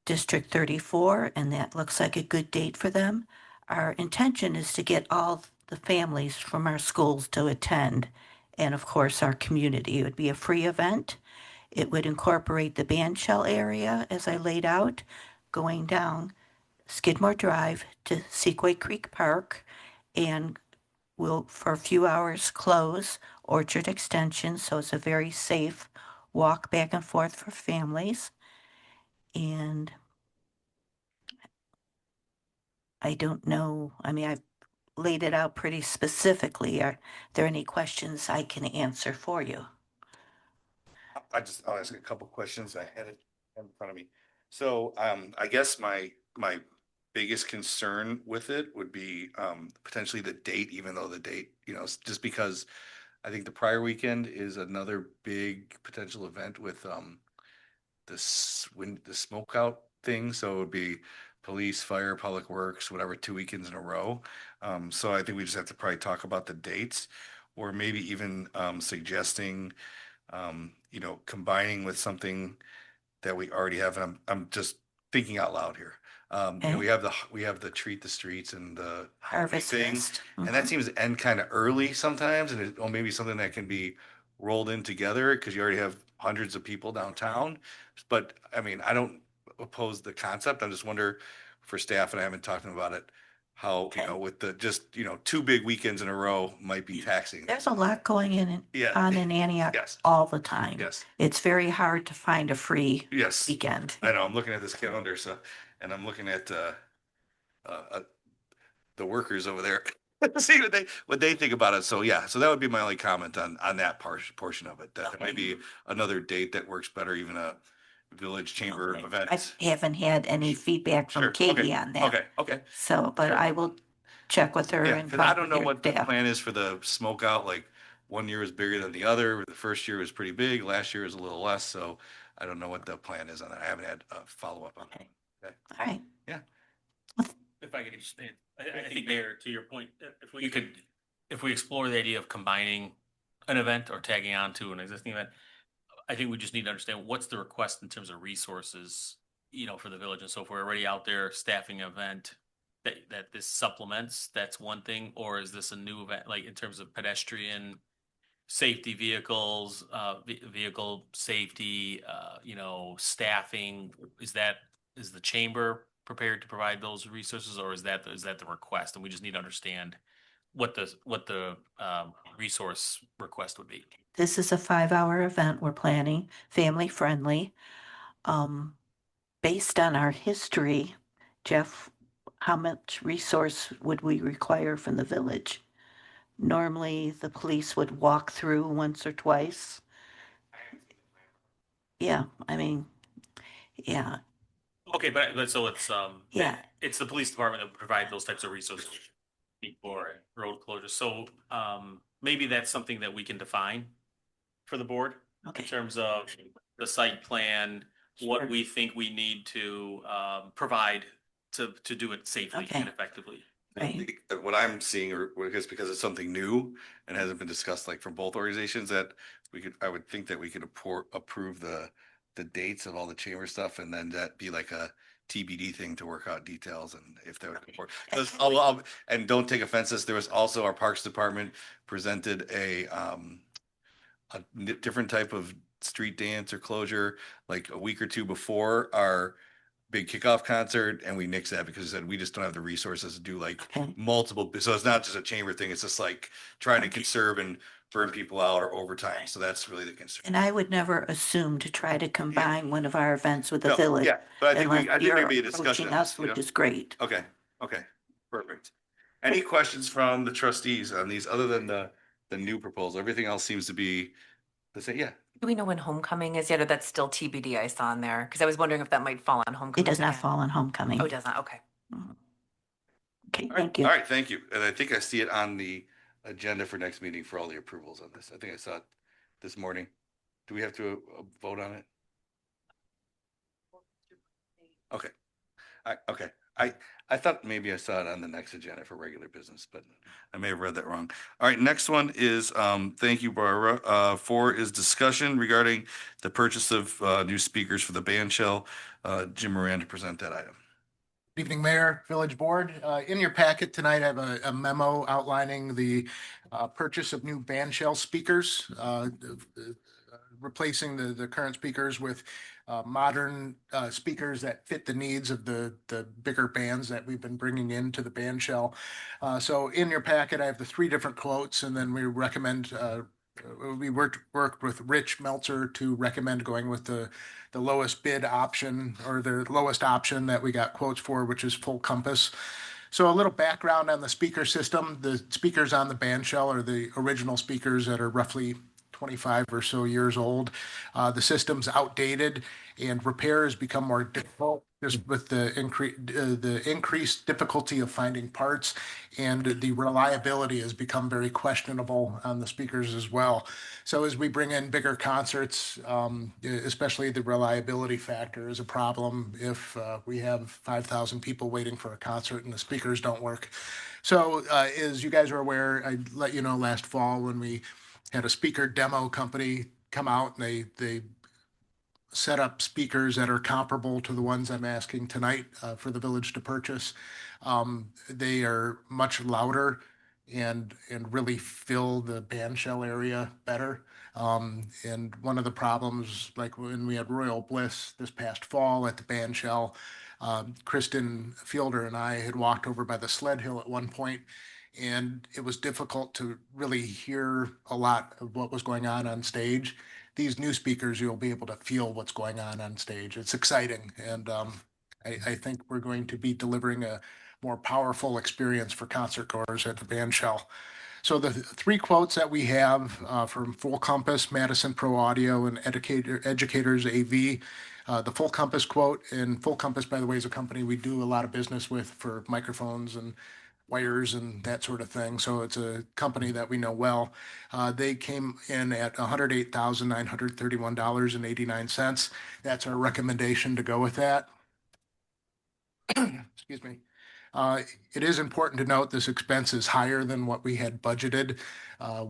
District 34, and that looks like a good date for them. Our intention is to get all the families from our schools to attend, and of course, our community. It would be a free event. It would incorporate the band shell area as I laid out, going down Skidmore Drive to Sequoia Creek Park, and will for a few hours close Orchard Extension, so it's a very safe walk back and forth for families. And I don't know, I mean, I've laid it out pretty specifically. Are there any questions I can answer for you? I'll ask a couple questions. I had it in front of me. So, I guess my biggest concern with it would be, potentially the date, even though the date, just because I think the prior weekend is another big potential event with, the smokeout thing. So it would be police, fire, public works, whatever, 2 weekends in a row. So I think we just have to probably talk about the dates or maybe even, suggesting, combining with something that we already have. And I'm just thinking out loud here. We have the treat the streets and the Harvest thing, Fest. and that seems to end kind of early sometimes, and or maybe something that can be rolled in together because you already have hundreds of people downtown. But I mean, I don't oppose the concept. I just wonder for staff, and I haven't talked to them about it, how, with the just, 2 big weekends in a row might be taxing. There's a lot going Yeah. on in Antioch Yes. all the time. Yes. It's very hard to find a free Yes. weekend. I know, I'm looking at this calendar, and I'm looking at, the workers over there. See what they think about it. So yeah, so that would be my only comment on that portion of it. That might be another date that works better, even village chamber Okay. event. I haven't had any feedback Sure, from okay, Katie on that. Okay. So, but Sure. I will check with her Yeah, and because I talk don't with know your what the staff. plan is for the smoke out, like one year was bigger than the other. The first year was pretty big, last year was a little less, so I don't know what the plan is on that. I haven't had a follow-up on Okay. that. Okay. All right. Yeah. If I could just, I think Mayor, to your point, if we explore the idea of combining an event or tagging on to an existing event, I think we just need to understand what's the request in terms of resources, for the village. And so if we're already out there staffing an event that this supplements, that's one thing, or is this a new event, like in terms of pedestrian safety vehicles, vehicle safety, staffing, is the chamber prepared to provide those resources, or is that the request? And we just need to understand what the resource request would be. This is a 5-hour event we're planning, family friendly. Um, Based on our history, Jeff, how much resource would we require from the village? Normally, the police would walk through once or twice. Yeah, I mean, yeah, Okay, but so Yeah. it's the police department that would provide those types of resources for road closures. So maybe that's something that we can define for the board in okay. terms of the site plan, what we think we need to provide to do it safely Okay. and effectively. I Right. think that what I'm seeing, or because it's something new and hasn't been discussed like from both organizations, that I would think that we could approve the dates of all the chamber stuff, and then that be like a TBD thing to work out details and if that would work. Because and don't take offense to this, there was also our Parks Department presented a different type of street dance or closure like a week or two before our big kickoff concert, and we nixed that because we said we just don't have the resources to do like Okay. multiple. So it's not just a chamber thing. It's just like trying to conserve and burn people out or overtime. So that's really the concern. And I would never assume to try to combine one of our events with the No, village. yeah, but I think You're maybe a discussion approaching on us, this, which is great. Okay, perfect. Any questions from the trustees on these other than the new proposal? Everything else seems to be the same. Yeah. Do we know when homecoming is yet, or that's still TBD I saw in there? Because I was wondering if that might fall on homecoming. It does not again. fall on homecoming. Oh, it does not, okay. Okay, All right. thank you. All right, thank you. And I think I see it on the agenda for next meeting for all the approvals on this. I think I saw it this morning. Do we have to vote on it? Okay. Okay. I thought maybe I saw it on the next agenda for regular business, but I may have read that wrong. All right, next one is, thank you, Barbara. 4 is discussion regarding the purchase of new speakers for the band shell. Jim Moran to present that item. Good evening, Mayor, Village Board. In your packet tonight, I have a memo outlining the purchase of new band shell speakers, replacing the current speakers with modern speakers that fit the needs of the bigger bands that we've been bringing into the band shell. So in your packet, I have the 3 different quotes, and then we recommend we worked with Rich Meltzer to recommend going with the lowest bid option, or the lowest option that we got quotes for, which is full compass. So a little background on the speaker system. The speakers on the band shell are the original speakers that are roughly 25 or so years old. The system's outdated, and repair has become more difficult just with the increased difficulty of finding parts, and the reliability has become very questionable on the speakers as well. So as we bring in bigger concerts, especially the reliability factor is a problem if we have 5,000 people waiting for a concert and the speakers don't work. So as you guys are aware, I let you know last fall when we had a speaker demo company come out, and they set up speakers that are comparable to the ones I'm asking tonight for the village to purchase. They are much louder and really fill the band shell area better. And one of the problems, like when we had Royal Bliss this past fall at the band shell, Kristen Fielder and I had walked over by the sled hill at one point, and it was difficult to really hear a lot of what was going on stage. These new speakers, you'll be able to feel what's going on stage. It's exciting, and I think we're going to be delivering a more powerful experience for concert goers at the band shell. So the 3 quotes that we have from Full Compass, Madison Pro Audio, and Educators AV, the Full Compass quote. And Full Compass, by the way, is a company we do a lot of business with for microphones and wires and that sort of thing. So it's a company that we know well. They came in at $108,931.89. That's our recommendation to go with that. Excuse me. It is important to note this expense is higher than what we had budgeted.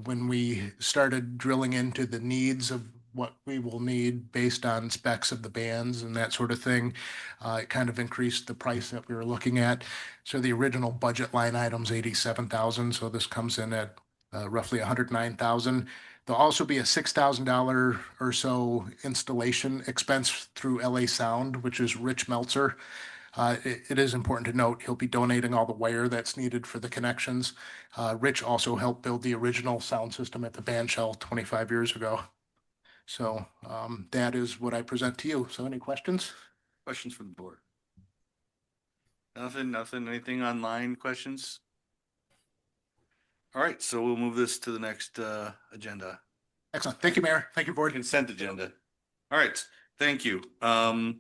When we started drilling into the needs of what we will need based on specs of the bands and that sort of thing, it kind of increased the price that we were looking at. So the original budget line item's 87,000. So this comes in at roughly 109,000. There'll also be a $6,000 or so installation expense through LA Sound, which is Rich Meltzer. It is important to note he'll be donating all the wire that's needed for the connections. Rich also helped build the original sound system at the band shell 25 years ago. So that is what I present to you. So any questions? Questions from the board? Nothing, anything online questions? All right, so we'll move this to the next agenda. Excellent. Thank you, Mayor. Thank you, Board. Consent agenda. All right, thank you. All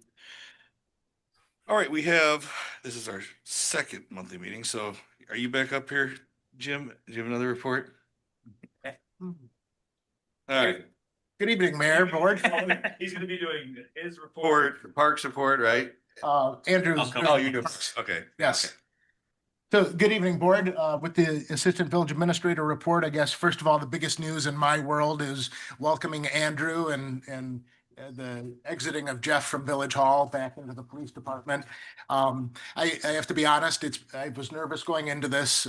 right, this is our second monthly meeting. So are you back up here, Jim? Do you have another report? All right. Good evening, Mayor, Board. He's going to be doing his report. Parks report, right? Andrew's. Oh, you're doing, okay. Yes. Okay. So good evening, Board. With the Assistant Village Administrator report, I guess, first of all, the biggest news in my world is welcoming Andrew and the exiting of Jeff from Village Hall back into the police department. I have to be honest, I was nervous going into this.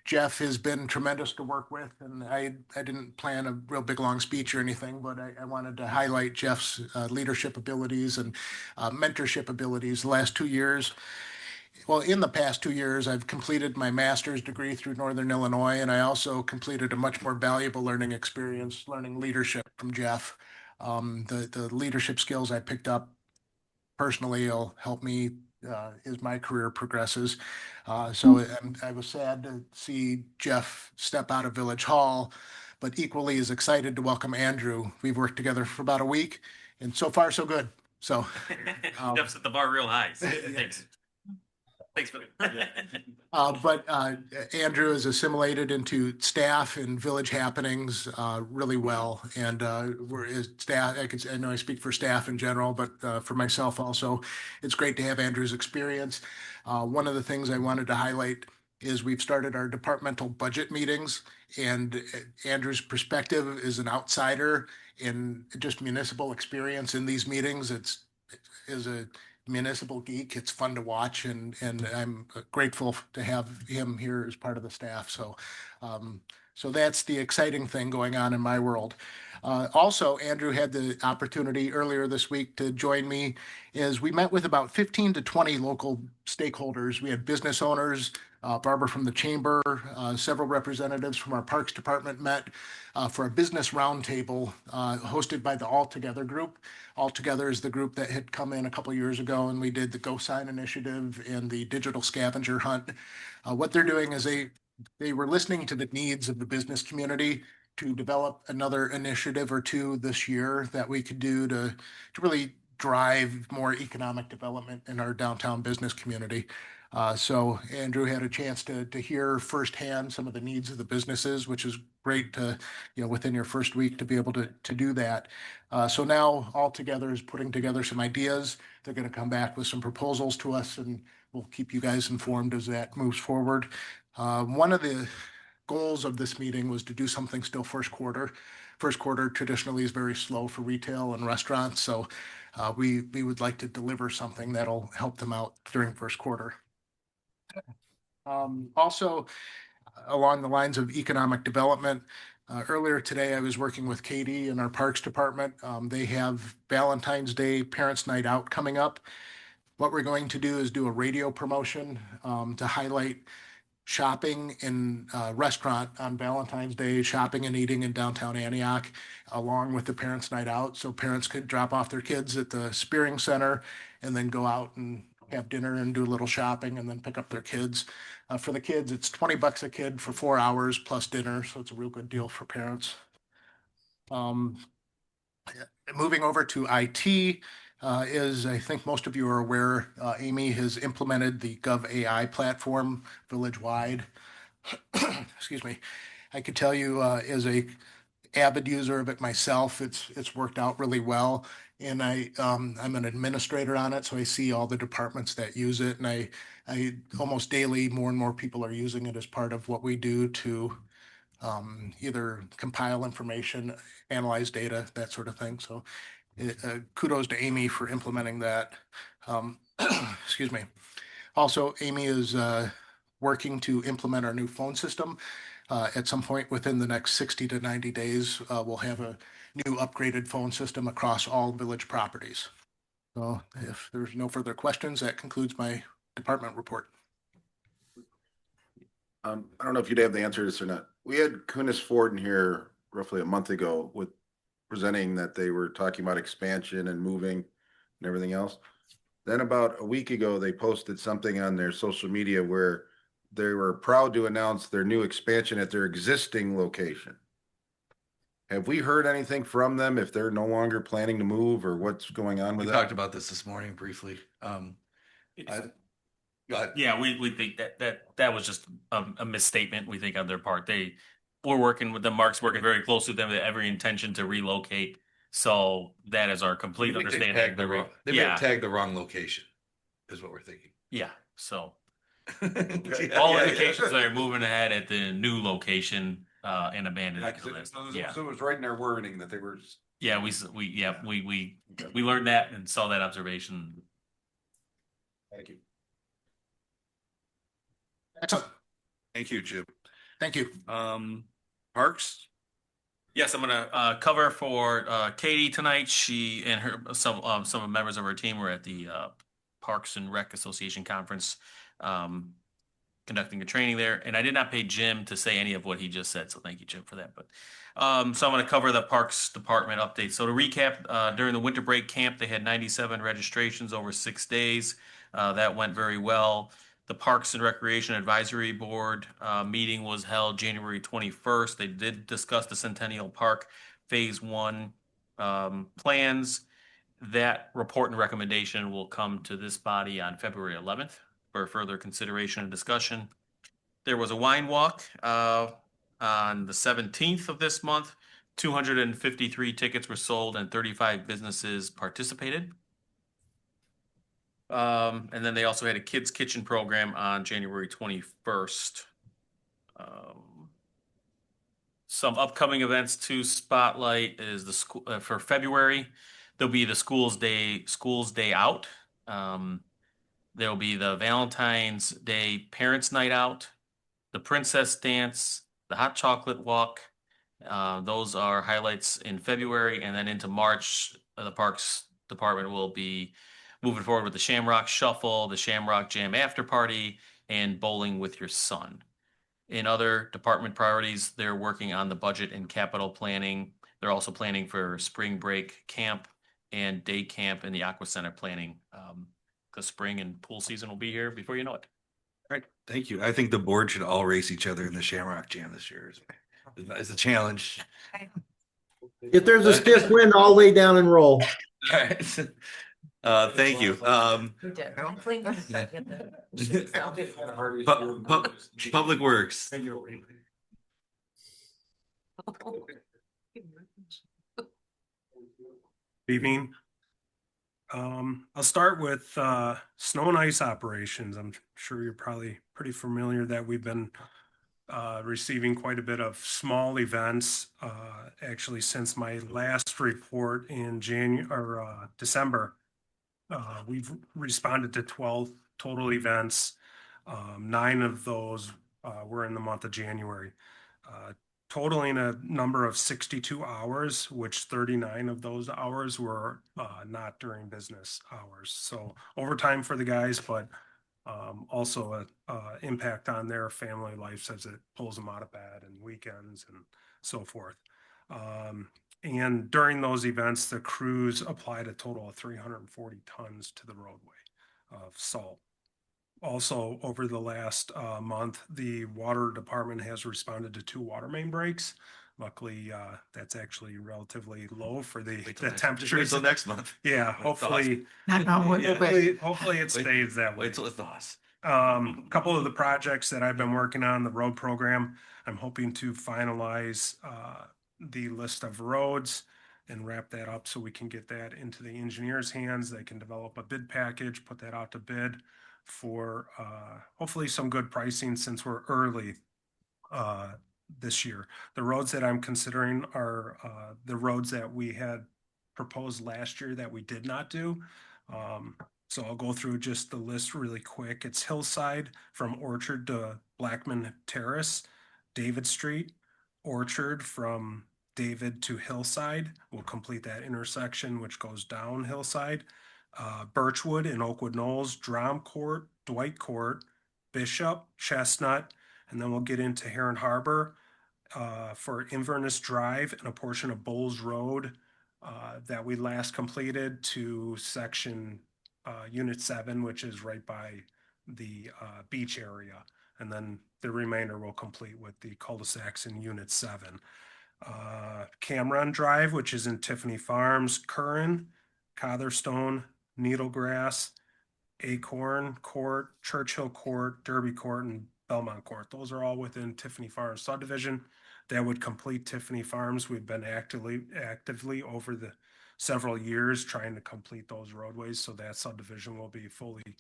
Jeff has been tremendous to work with, and I didn't plan a real big long speech or anything, but I wanted to highlight Jeff's leadership abilities and mentorship abilities the last 2 years. Well, in the past 2 years, I've completed my master's degree through Northern Illinois, and I also completed a much more valuable learning experience, learning leadership from Jeff. The leadership skills I picked up personally will help me as my career progresses. So I was sad to see Jeff step out of Village Hall, but equally as excited to welcome Andrew. We've worked together for about a week, and so far, so good. So Jeff set the bar real high. So thanks. Thanks, Billy. But Andrew is assimilated into staff and village happenings really well. And we're his staff, I know I speak for staff in general, but for myself also, it's great to have Andrew's experience. One of the things I wanted to highlight is we've started our departmental budget meetings, and Andrew's perspective is an outsider in just municipal experience in these meetings. Is a municipal geek. It's fun to watch, and I'm grateful to have him here as part of the staff. So, so that's the exciting thing going on in my world. Also, Andrew had the opportunity earlier this week to join me as we met with about 15 to 20 local stakeholders. We had business owners, Barbara from the chamber, several representatives from our parks department met for a business roundtable hosted by the All Together group. All Together is the group that had come in a couple years ago, and we did the Go Sign initiative and the digital scavenger hunt. What they're doing is they were listening to the needs of the business community to develop another initiative or two this year that we could do to really drive more economic development in our downtown business community. So Andrew had a chance to hear firsthand some of the needs of the businesses, which is great to, within your first week to be able to do that. So now All Together is putting together some ideas. They're going to come back with some proposals to us, and we'll keep you guys informed as that moves forward. One of the goals of this meeting was to do something still first quarter. First quarter traditionally is very slow for retail and restaurants, so we would like to deliver something that'll help them out during first quarter. Also, along the lines of economic development, earlier today I was working with Katie in our Parks Department. They have Valentine's Day Parents' Night Out coming up. What we're going to do is do a radio promotion to highlight shopping in a restaurant on Valentine's Day, shopping and eating in downtown Antioch, along with the Parents' Night Out. So parents could drop off their kids at the Spearing Center and then go out and have dinner and do a little shopping and then pick up their kids. For the kids, it's $20 a kid for 4 hours plus dinner. So it's a real good deal for parents. Moving over to IT, is, I think most of you are aware, Amy has implemented the Gov AI platform village-wide. Excuse me. I could tell you, as a avid user of it myself, it's worked out really well. And I'm an administrator on it, so I see all the departments that use it, and I almost daily, more and more people are using it as part of what we do to either compile information, analyze data, that sort of thing. So kudos to Amy for implementing that. Excuse me. Also, Amy is working to implement our new phone system. At some point within the next 60 to 90 days, we'll have a new upgraded phone system across all village properties. So if there's no further questions, that concludes my department report. I don't know if you'd have the answer to this or not. We had Kunis Ford in here roughly a month ago with presenting that they were talking about expansion and moving and everything else. Then about a week ago, they posted something on their social media where they were proud to announce their new expansion at their existing location. Have we heard anything from them if they're no longer planning to move or what's going on We with talked that? about this morning briefly. Go ahead. Yeah, we think that was just a misstatement, we think, on their part. We're working with them, Mark's working very closely with them, with every intention to relocate. So that is our complete understanding. They may have tagged the wrong location, is what we're thinking. Yeah, so Yeah, all yeah, indications yeah. they're moving ahead at the new location and abandoning Yeah, the 'cause it, list. so it Yeah, was right in their wording that they were. yeah, we learned that and saw that observation. Thank you. Excellent. Thank you, Jim. Thank you. Parks? Yes, I'm gonna cover for Katie tonight. She and her some members of her team were at the Parks and Rec Association conference, conducting a training there, and I did not pay Jim to say any of what he just said. So thank you, Jim, for that. But so I'm going to cover the Parks Department update. So to recap, during the winter break camp, they had 97 registrations over 6 days. That went very well. The Parks and Recreation Advisory Board meeting was held January 21st. They did discuss the Centennial Park Phase 1 plans. That report and recommendation will come to this body on February 11th for further consideration and discussion. There was a wine walk on the 17th of this month. 253 tickets were sold and 35 businesses participated. And then they also had a kids kitchen program on January 21st. Some upcoming events to spotlight is the school for February. There'll be the Schools Day Out. There'll be the Valentine's Day Parents Night Out, the Princess Dance, the Hot Chocolate Walk. Those are highlights in February, and then into March, the Parks Department will be moving forward with the Shamrock Shuffle, the Shamrock Jam After Party, and Bowling with Your Son. In other department priorities, they're working on the budget and capital planning. They're also planning for spring break camp and day camp in the Aqua Center planning. The spring and pool season will be here before you know it. All right, thank you. I think the board should all race each other in the Shamrock Jam this year. It's a challenge. If there's a stiff wind, I'll lay down and roll. All right. Thank you. Public Works. Evening. I'll start with snow and ice operations. I'm sure you're probably pretty familiar that we've been receiving quite a bit of small events. Actually, since my last report in December, we've responded to 12 total events. 9 of those were in the month of January. Totaling a number of 62 hours, which 39 of those hours were not during business hours. So overtime for the guys, but also a impact on their family lives as it pulls them out of bed and weekends and so forth. And during those events, the crews applied a total of 340 tons to the roadway of salt. Also, over the last month, the water department has responded to 2 water main breaks, Luckily, that's actually relatively low for the Wait till the next- just wait temperatures. till next month. Yeah, When it thaws. hopefully, Knock on wood, Yeah. but hopefully it stays that way. Wait till it thaws. A couple of the projects that I've been working on, the road program, I'm hoping to finalize the list of roads and wrap that up so we can get that into the engineer's hands. They can develop a bid package, put that out to bid for hopefully some good pricing since we're early this year. The roads that I'm considering are the roads that we had proposed last year that we did not do. So I'll go through just the list really quick. It's Hillside from Orchard to Blackman Terrace, David Street, Orchard from David to Hillside. We'll complete that intersection, which goes down Hillside. Birchwood and Oakwood Knolls, Drom Court, Dwight Court, Bishop, Chestnut, and then we'll get into Heron Harbor for Inverness Drive and a portion of Bowles Road that we last completed to section Unit 7, which is right by the beach area. And then the remainder will complete with the cul-de-sacs in Unit 7. Cameron Drive, which is in Tiffany Farms, Curran, Cotherstone, Needlegrass, Acorn Court, Churchill Court, Derby Court, and Belmont Court. Those are all within Tiffany Farms subdivision. That would complete Tiffany Farms. We've been actively over the several years trying to complete those roadways, so that subdivision will be fully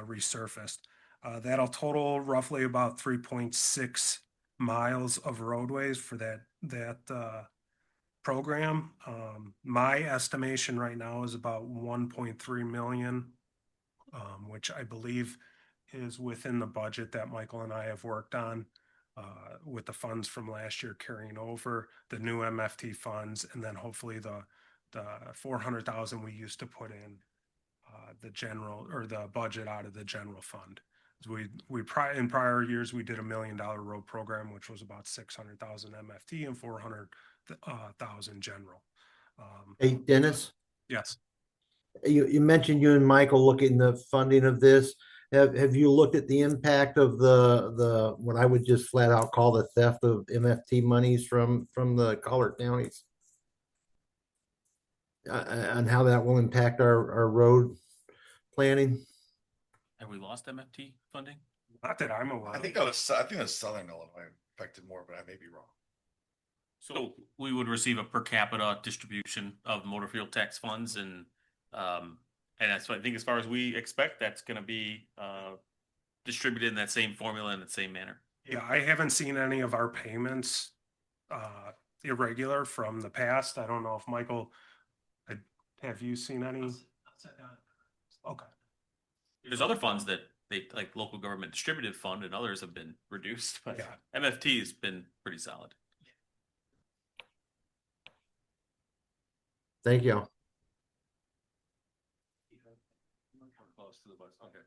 resurfaced. That'll total roughly about 3.6 miles of roadways for that program. My estimation right now is about 1.3 million, which I believe is within the budget that Michael and I have worked on with the funds from last year carrying over, the new MFT funds, and then hopefully the 400,000 we used to put in the general or the budget out of the general fund. In prior years we did $1 million road program, which was about 600,000 MFT and 400,000 general. Hey, Dennis, Yes. you mentioned you and Michael looking the funding of this. Have you looked at the impact of the what I would just flat out call the theft of MFT monies from the collar counties? And how that will impact our road planning? Have we lost MFT funding? Not that I'm aware I of. think that was Southern Illinois affected more, but I may be wrong. So we would receive a per capita distribution of motor fuel tax funds, and that's what I think as far as we expect, that's going to be distributed in that same formula in the same manner. Yeah, I haven't seen any of our payments irregular from the past. I don't know if Michael, have you seen any? Okay. There's other funds that they like local government distributed fund and others have been reduced, but Yeah. MFT has been pretty solid. Thank you. Close to the bus. Okay.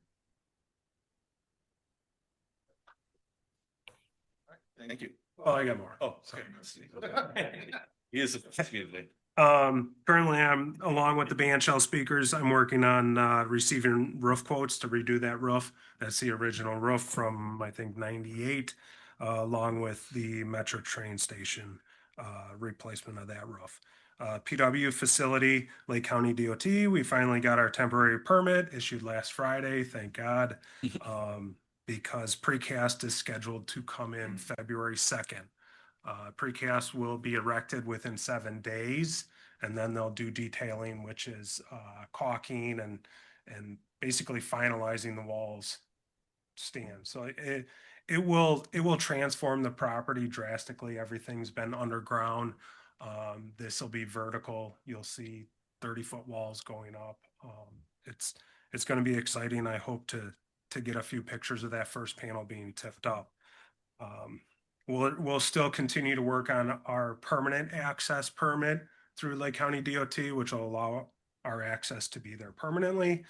Thank you. Oh, I got more. Oh, sorry. He is. Currently I'm, along with the band shell speakers, I'm working on receiving roof quotes to redo that roof. That's the original roof from, I think, 98, along with the Metro train station replacement of that roof. PW facility, Lake County DOT, we finally got our temporary permit issued last Friday, thank God, because precast is scheduled to come in February 2nd. Precast will be erected within 7 days, and then they'll do detailing, which is caulking and basically finalizing the walls stand. So it will transform the property drastically. Everything's been underground. This will be vertical. You'll see 30-foot walls going up. It's going to be exciting. I hope to get a few pictures of that first panel being tipped up. We'll still continue to work on our permanent access permit through Lake County DOT, which will allow our access to be there permanently.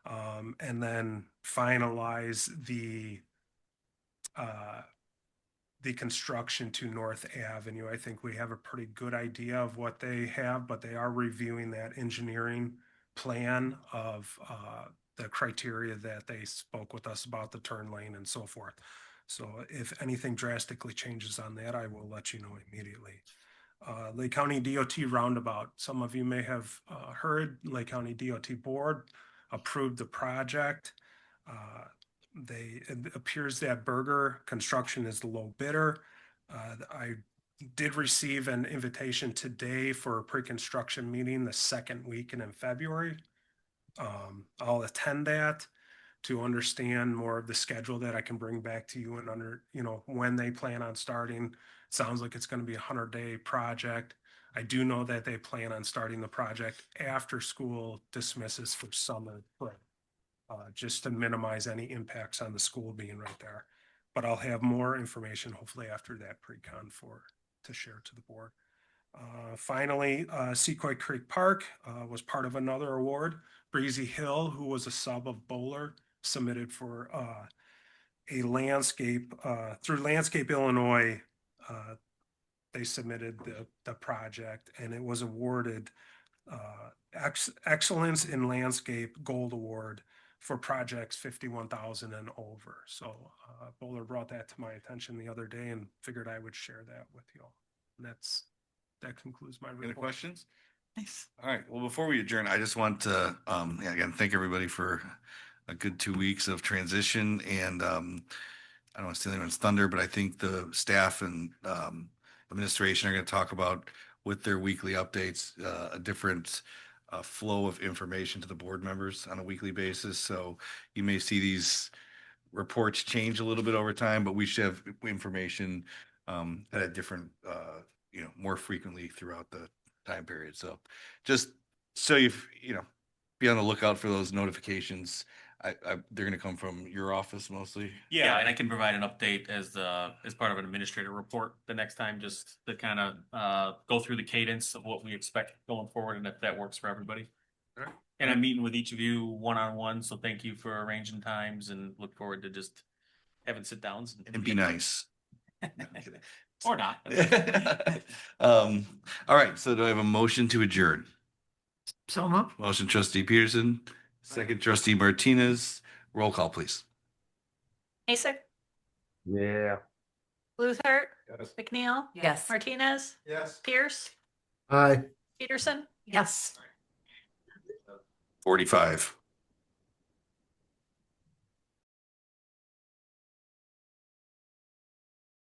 And then finalize the construction to North Avenue. I think we have a pretty good idea of what they have, but they are reviewing that engineering plan of the criteria that they spoke with us about, the turn lane and so forth. So if anything drastically changes on that, I will let you know immediately. Lake County DOT roundabout. Some of you may have heard Lake County DOT board approved the project. It appears that Berger Construction is the low bidder. I did receive an invitation today for a pre-construction meeting the second weekend in February. I'll attend that to understand more of the schedule that I can bring back to you and when they plan on starting. Sounds like it's going to be a 100-day project. I do know that they plan on starting the project after school dismisses for summer break, just to minimize any impacts on the school being right there. But I'll have more information hopefully after that pre-con to share to the board. Finally, Sequoia Creek Park was part of another award. Breezy Hill, who was a sub of Bowler, submitted for a landscape through Landscape Illinois. They submitted the project and it was awarded Excellence in Landscape Gold Award for projects 51,000 and over. So Bowler brought that to my attention the other day and figured I would share that with you all. And that concludes my report. Any questions? Nice. All right. Well, before we adjourn, I just want to, again, thank everybody for a good 2 weeks of transition. And I don't want to steal anyone's thunder, but I think the staff and administration are going to talk about with their weekly updates, a different flow of information to the board members on a weekly basis. So you may see these reports change a little bit over time, but we should have information at a different, more frequently throughout the time period. So just so be on the lookout for those notifications. They're going to come from your office mostly. Yeah, and I can provide an update as part of an administrative report the next time, just to kind of go through the cadence of what we expect going forward, and if that works for everybody. All right. And I'm meeting with each of you one-on-one, so thank you for arranging times, and look forward to just having sit downs And be nice. or not. All right. So do I have a motion to adjourn? So moved. Motion trustee Peterson, second trustee Martinez. Roll call, please. Mason, Yeah. Luther, Yes. McNeil, Yes. Martinez, Yes. Pierce, Aye. Peterson. Yes. 45.